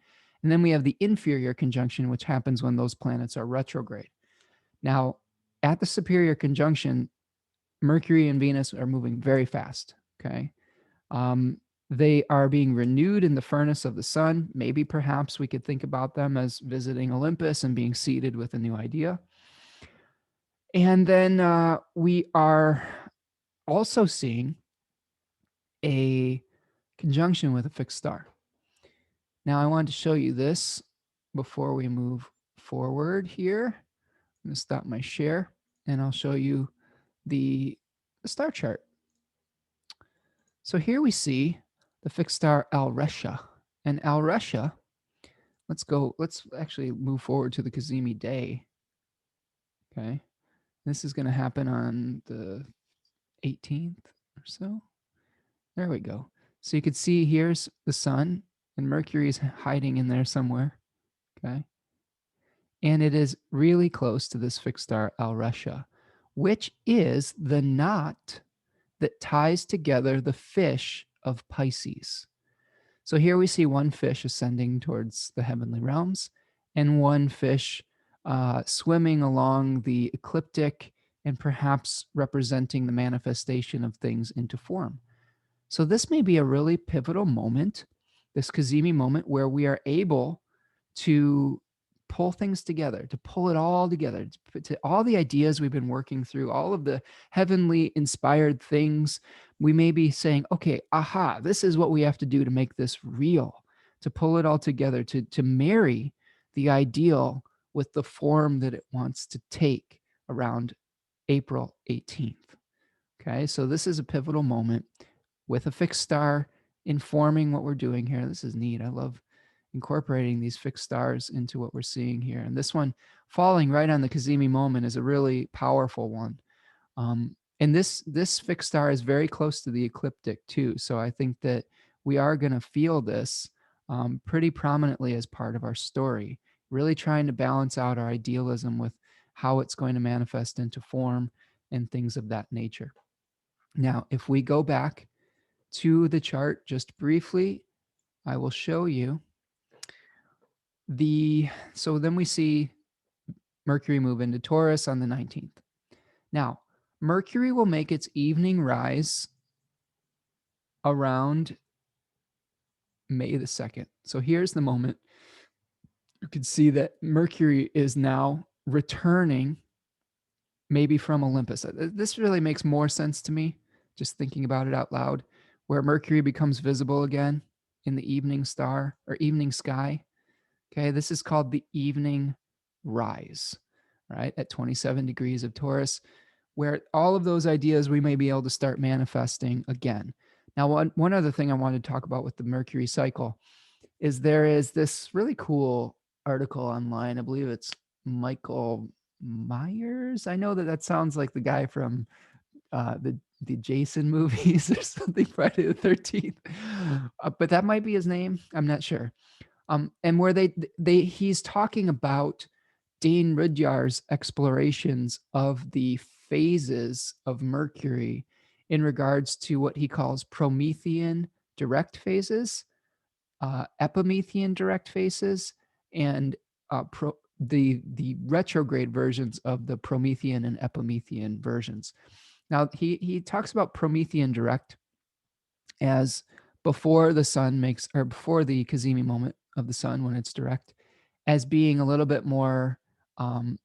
And then we have the inferior conjunction, which happens when those planets are retrograde. Now, at the superior conjunction, Mercury and Venus are moving very fast, okay? They are being renewed in the furnace of the sun. Maybe perhaps we could think about them as visiting Olympus and being seated with a new idea. And then we are also seeing a conjunction with a fixed star. Now, I wanted to show you this before we move forward here. I'm going to stop my share and I'll show you the star chart. So here we see the fixed star Rescha. And Rescha Let's actually move forward to the Cazimi day. Okay. This is going to happen on the 18th or so. There we go. So you could see here's the sun, and Mercury is hiding in there somewhere. Okay. And it is really close to this fixed star Rescha, which is the knot that ties together the fish of Pisces. So here we see one fish ascending towards the heavenly realms and one fish swimming along the ecliptic and perhaps representing the manifestation of things into form. So this may be a really pivotal moment, this Cazimi moment, where we are able to pull things together, to pull it all together, to all the ideas we've been working through, all of the heavenly inspired things. We may be saying, okay, aha, this is what we have to do to make this real, to pull it all together, to marry the ideal with the form that it wants to take around April 18th. Okay, so this is a pivotal moment with a fixed star informing what we're doing here. This is neat. I love incorporating these fixed stars into what we're seeing here. And this one falling right on the Cazimi moment is a really powerful one. And this fixed star is very close to the ecliptic too. So I think that we are going to feel this pretty prominently as part of our story, really trying to balance out our idealism with how it's going to manifest into form and things of that nature. Now, if we go back to the chart just briefly, I will show you so then we see Mercury move into Taurus on the 19th. Now, Mercury will make its evening rise around May the 2nd. So here's the moment. You can see that Mercury is now returning maybe from Olympus. This really makes more sense to me, just thinking about it out loud, where Mercury becomes visible again in the evening star or evening sky. Okay, this is called the evening rise, right? At 27 degrees of Taurus, where all of those ideas we may be able to start manifesting again. Now, one other thing I wanted to talk about with the Mercury cycle is there is this really cool article online. I believe it's Michael Myers. I know that sounds like the guy from the Jason movies or something, Friday the 13th. But that might be his name. I'm not sure. And where he's talking about Dane Rudyard's explorations of the phases of Mercury in regards to what he calls Promethean direct phases, Epimethean direct phases, and the retrograde versions of the Promethean and Epimethean versions. Now he talks about Promethean direct as before the sun makes, or before the Cazimi moment of the sun when it's direct, as being a little bit more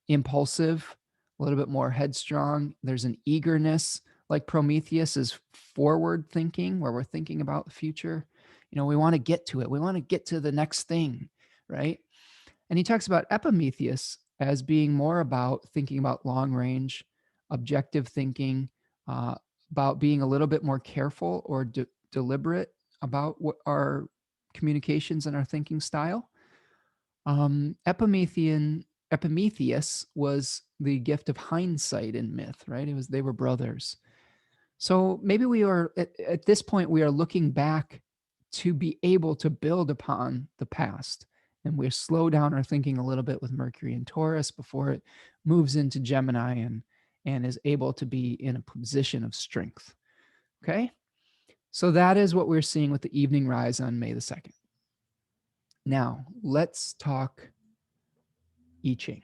impulsive, a little bit more headstrong. There's an eagerness, like Prometheus is forward thinking, where we're thinking about the future. You know, we want to get to it. We want to get to the next thing, right? And he talks about Epimetheus as being more about thinking about long range, objective thinking, about being a little bit more careful or deliberate about what our communications and our thinking style. Epimetheus was the gift of hindsight in myth, right? They were brothers. So maybe we are at this point, we are looking back to be able to build upon the past. And we slow down our thinking a little bit with Mercury and Taurus before it moves into Gemini and is able to be in a position of strength. Okay. So that is what we're seeing with the evening rise on May the 2nd. Now, let's talk I-Ching.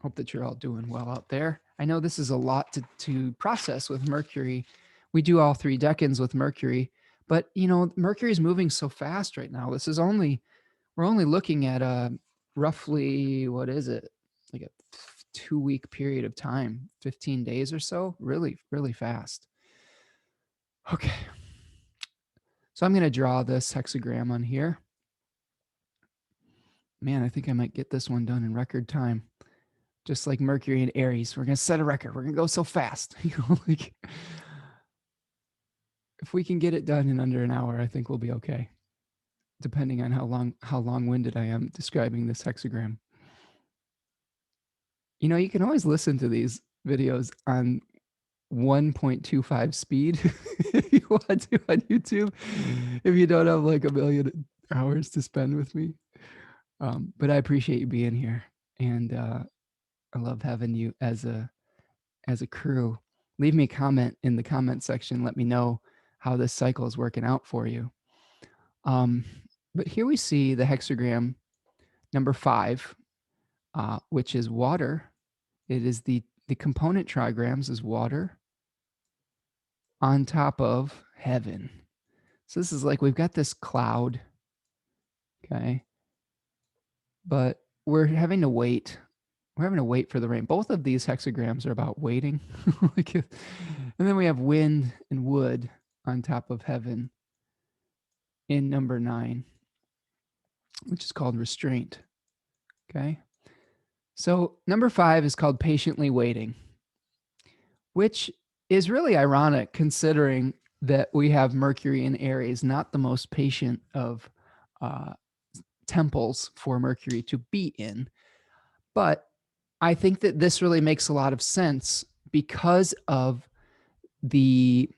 Hope that you're all doing well out there. I know this is a lot to process with Mercury. We do all 3 decans with Mercury, but you know, Mercury is moving so fast right now. We're only looking at a roughly, what is it? Like a 2-week period of time, 15 days or so, really, really fast. Okay. So I'm going to draw this hexagram on here. Man, I think I might get this one done in record time. Just like Mercury and Aries, we're going to set a record. We're going to go so fast. Like, if we can get it done in under an hour, I think we'll be okay. depending on how long-winded I am describing this hexagram. You know, you can always listen to these videos on 1.25 speed if you want to on YouTube, if you don't have like a million hours to spend with me. But I appreciate you being here, and I love having you as a crew. Leave me a comment in the comment section. Let me know how this cycle is working out for you. But here we see the hexagram number 5, which is water. It is the component trigrams is water on top of heaven. So this is like we've got this cloud, okay, but we're having to wait. We're having to wait for the rain. Both of these hexagrams are about waiting. And then we have wind and wood on top of heaven in number 9, which is called restraint. Okay. So number 5 is called patiently waiting, which is really ironic considering that we have Mercury in Aries, not the most patient of temples for Mercury to be in. But I think that this really makes a lot of sense because of the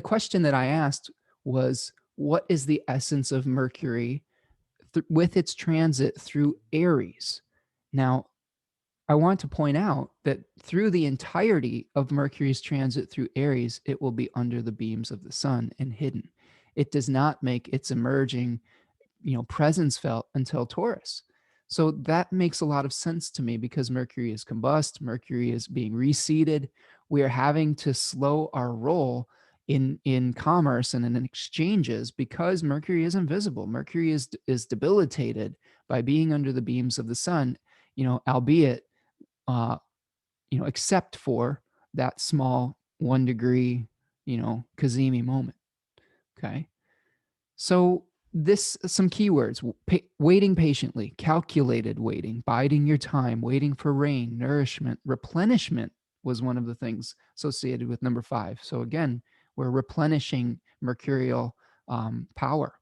question that I asked was, what is the essence of Mercury with its transit through Aries? Now, I want to point out that through the entirety of Mercury's transit through Aries, it will be under the beams of the sun and hidden. It does not make its emerging, presence felt until Taurus. So that makes a lot of sense to me because Mercury is combust, Mercury is being reseated. We are having to slow our roll in commerce and in exchanges because Mercury is invisible. Mercury is debilitated by being under the beams of the sun, albeit except for that small 1 degree, Cazimi moment. Okay. So some keywords: waiting patiently, calculated waiting, biding your time, waiting for rain, nourishment, replenishment was one of the things associated with number 5. So again, we're replenishing mercurial power.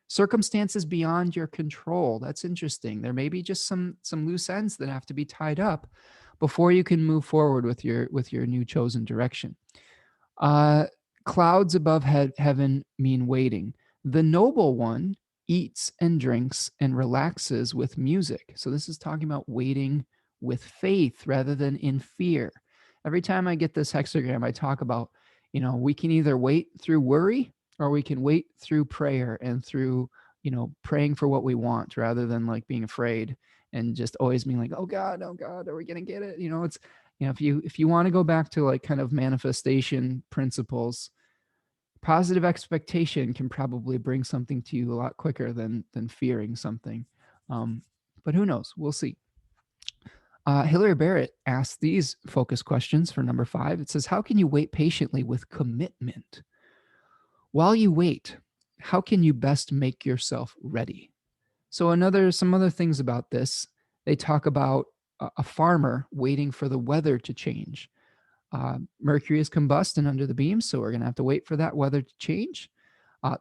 Circumstances beyond your control. That's interesting. There may be just some loose ends that have to be tied up before you can move forward with your new chosen direction. Clouds above heaven mean waiting. The noble one eats and drinks and relaxes with music. So this is talking about waiting with faith rather than in fear. Every time I get this hexagram, I talk about, we can either wait through worry or we can wait through prayer and through, praying for what we want rather than like being afraid and just always being like, oh God, are we going to get it? It's, if you want to go back to like kind of manifestation principles, positive expectation can probably bring something to you a lot quicker than fearing something. But who knows? We'll see. Hillary Barrett asked these focus questions for number 5. It says, how can you wait patiently with commitment? While you wait, how can you best make yourself ready? So some other things about this, they talk about a farmer waiting for the weather to change. Mercury is combusting under the beams, so we're going to have to wait for that weather to change.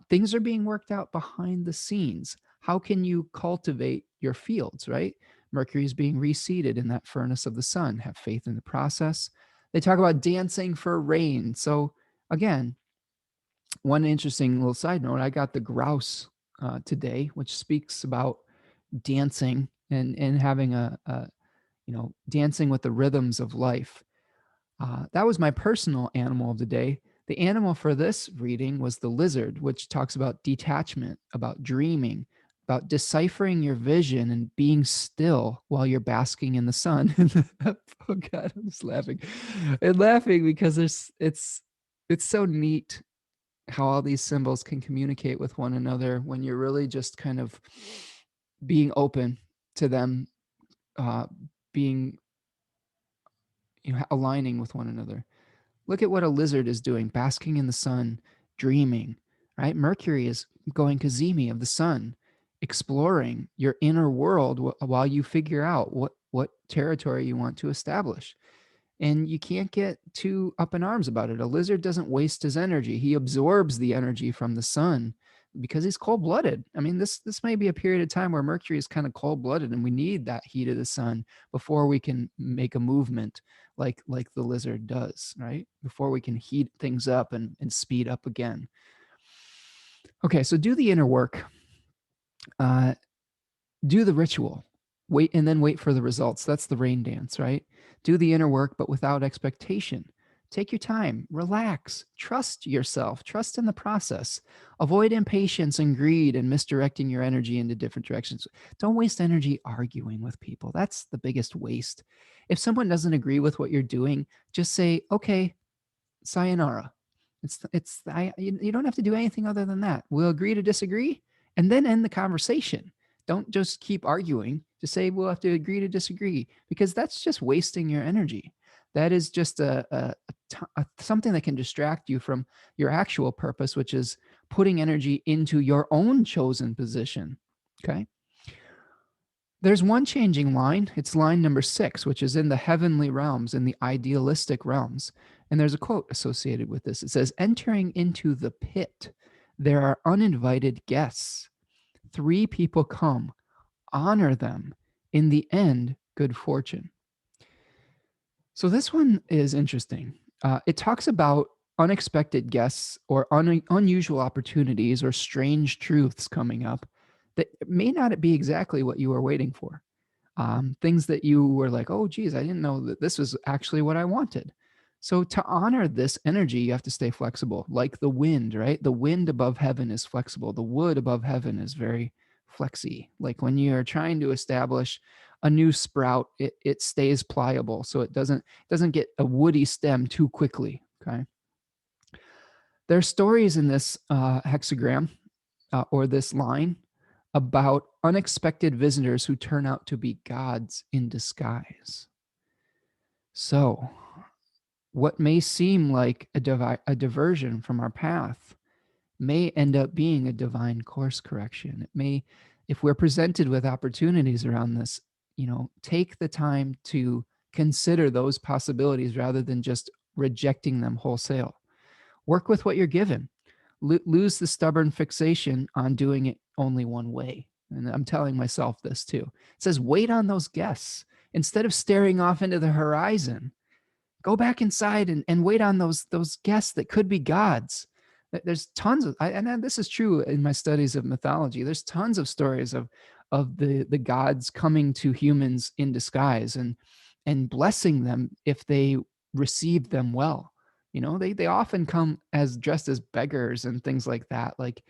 Things are being worked out behind the scenes. How can you cultivate your fields, right? Mercury is being reseated in that furnace of the sun. Have faith in the process. They talk about dancing for rain. So again, one interesting little side note, I got the grouse today, which speaks about dancing and having dancing with the rhythms of life. That was my personal animal of the day. The animal for this reading was the lizard, which talks about detachment, about dreaming, about deciphering your vision and being still while you're basking in the sun. Oh God, I'm just laughing and laughing because it's so neat how all these symbols can communicate with one another when you're really just kind of being open to them, being, aligning with one another. Look at what a lizard is doing, basking in the sun, dreaming, right? Mercury is going Cazimi of the sun, exploring your inner world while you figure out what territory you want to establish. And you can't get too up in arms about it. A lizard doesn't waste his energy. He absorbs the energy from the sun because he's cold-blooded. I mean, this may be a period of time where Mercury is kind of cold-blooded, and we need that heat of the sun before we can make a movement like the lizard does, right? Before we can heat things up and speed up again. Okay, so do the inner work. Do the ritual. Wait, and then wait for the results. That's the rain dance, right? Do the inner work, but without expectation. Take your time, relax, trust yourself, trust in the process. Avoid impatience and greed and misdirecting your energy into different directions. Don't waste energy arguing with people. That's the biggest waste. If someone doesn't agree with what you're doing, just say, okay, sayonara. You don't have to do anything other than that. We'll agree to disagree and then end the conversation. Don't just keep arguing. Just say we'll have to agree to disagree, because that's just wasting your energy. That is just something that can distract you from your actual purpose, which is putting energy into your own chosen position. Okay. There's one changing line. It's line number 6, which is in the heavenly realms, in the idealistic realms. And there's a quote associated with this. It says, entering into the pit, there are uninvited guests. 3 people come, honor them. In the end, good fortune. So this one is interesting. It talks about unexpected guests or unusual opportunities or strange truths coming up that may not be exactly what you were waiting for. Things that you were like, oh, geez, I didn't know that this was actually what I wanted. So to honor this energy, you have to stay flexible, like the wind, right? The wind above heaven is flexible. The wood above heaven is very flexy. Like when you're trying to establish a new sprout, it stays pliable, so it doesn't get a woody stem too quickly. Okay. There's stories in this hexagram or this line about unexpected visitors who turn out to be gods in disguise. So, what may seem like a diversion from our path may end up being a divine course correction. It may, if we're presented with opportunities around this, take the time to consider those possibilities rather than just rejecting them wholesale. Work with what you're given. Lose the stubborn fixation on doing it only one way. And I'm telling myself this too. It says, wait on those guests. Instead of staring off into the horizon, go back inside and wait on those guests that could be gods. There's tons of, and this is true in my studies of mythology. There's tons of stories of the gods coming to humans in disguise and blessing them if they receive them well. They often come as dressed as beggars and things like that. Like,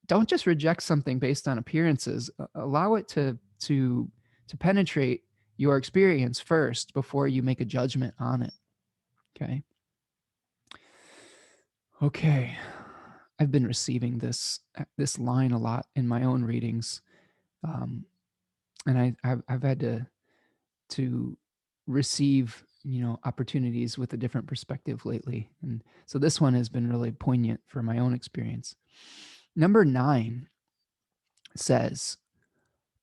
don't just reject something based on appearances. Allow it to penetrate your experience first before you make a judgment on it. Okay. I've been receiving this line a lot in my own readings, and I've had to receive opportunities with a different perspective lately, and so this one has been really poignant for my own experience. Number 9 says,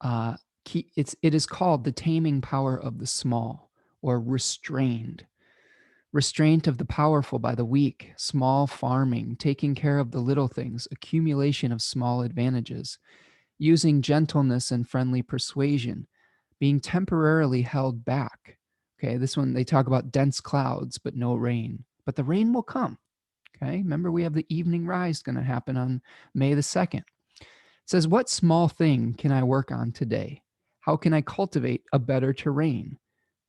it is called the taming power of the small, or restrained. Restraint of the powerful by the weak, small farming, taking care of the little things, accumulation of small advantages, using gentleness and friendly persuasion, being temporarily held back. Okay, this one they talk about dense clouds, but no rain. But the rain will come. Okay, remember we have the evening rise going to happen on May the 2nd. It says, what small thing can I work on today? How can I cultivate a better terrain?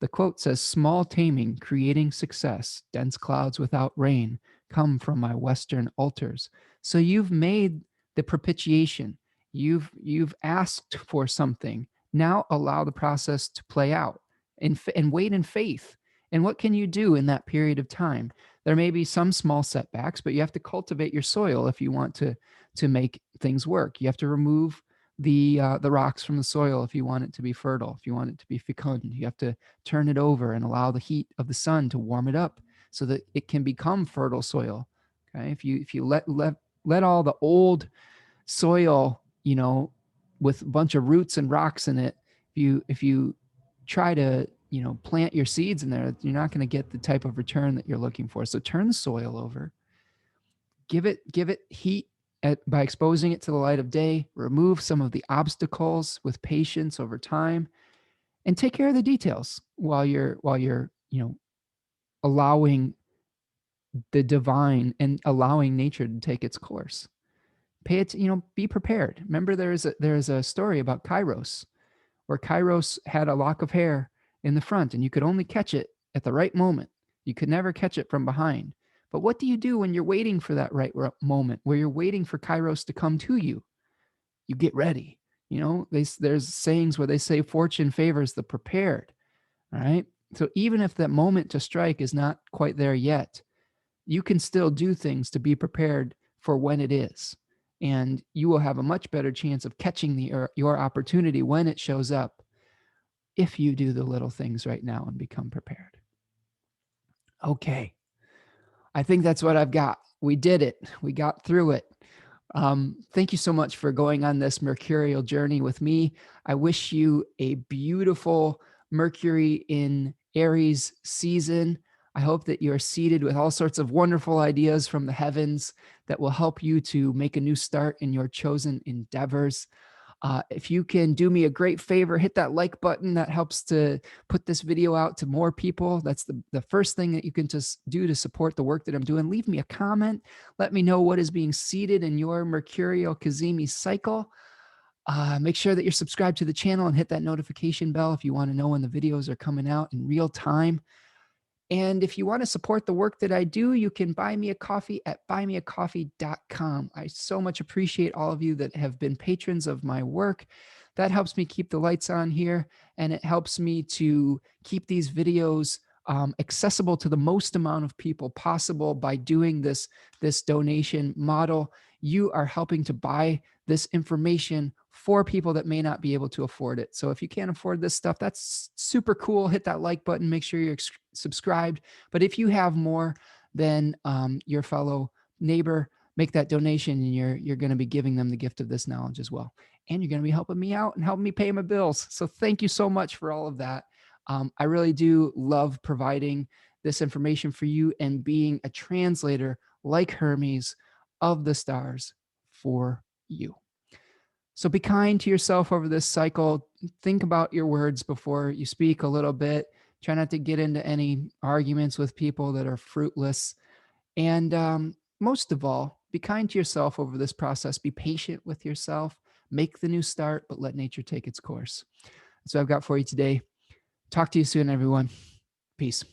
The quote says, small taming, creating success, dense clouds without rain come from my Western altars. So you've made the propitiation. You've asked for something. Now allow the process to play out and wait in faith. And what can you do in that period of time? There may be some small setbacks, but you have to cultivate your soil if you want to make things work. You have to remove the rocks from the soil if you want it to be fertile, if you want it to be fecund. You have to turn it over and allow the heat of the sun to warm it up so that it can become fertile soil. Okay, if you let all the old soil, with a bunch of roots and rocks in it, if you try to plant your seeds in there, you're not going to get the type of return that you're looking for. So turn the soil over, give it heat by exposing it to the light of day, remove some of the obstacles with patience over time, and take care of the details while you're allowing the divine and allowing nature to take its course. Pay it, be prepared. Remember, there's a story about Kairos, where Kairos had a lock of hair in the front and you could only catch it at the right moment. You could never catch it from behind. But what do you do when you're waiting for that right moment, where you're waiting for Kairos to come to you? You get ready. There's sayings where they say fortune favors the prepared. All right. So even if that moment to strike is not quite there yet, you can still do things to be prepared for when it is. And you will have a much better chance of catching your opportunity when it shows up if you do the little things right now and become prepared. Okay. I think that's what I've got. We did it. We got through it. Thank you so much for going on this mercurial journey with me. I wish you a beautiful Mercury in Aries season. I hope that you're seated with all sorts of wonderful ideas from the heavens that will help you to make a new start in your chosen endeavors. If you can do me a great favor, hit that like button. That helps to put this video out to more people. That's the first thing that you can just do to support the work that I'm doing. Leave me a comment. Let me know what is being seeded in your mercurial Cazimi cycle. Make sure that you're subscribed to the channel and hit that notification bell if you want to know when the videos are coming out in real time. And if you want to support the work that I do, you can buy me a coffee at buymeacoffee.com. I so much appreciate all of you that have been patrons of my work. That helps me keep the lights on here, and it helps me to keep these videos accessible to the most amount of people possible by doing this donation model. You are helping to buy this information for people that may not be able to afford it. So if you can't afford this stuff, that's super cool. Hit that like button. Make sure you're subscribed. But if you have more than your fellow neighbor, make that donation, and you're going to be giving them the gift of this knowledge as well. And you're going to be helping me out and helping me pay my bills. So thank you so much for all of that. I really do love providing this information for you and being a translator like Hermes of the stars for you. So be kind to yourself over this cycle. Think about your words before you speak a little bit. Try not to get into any arguments with people that are fruitless. And most of all, be kind to yourself over this process. Be patient with yourself. Make the new start, but let nature take its course. That's what I've got for you today. Talk to you soon, everyone. Peace.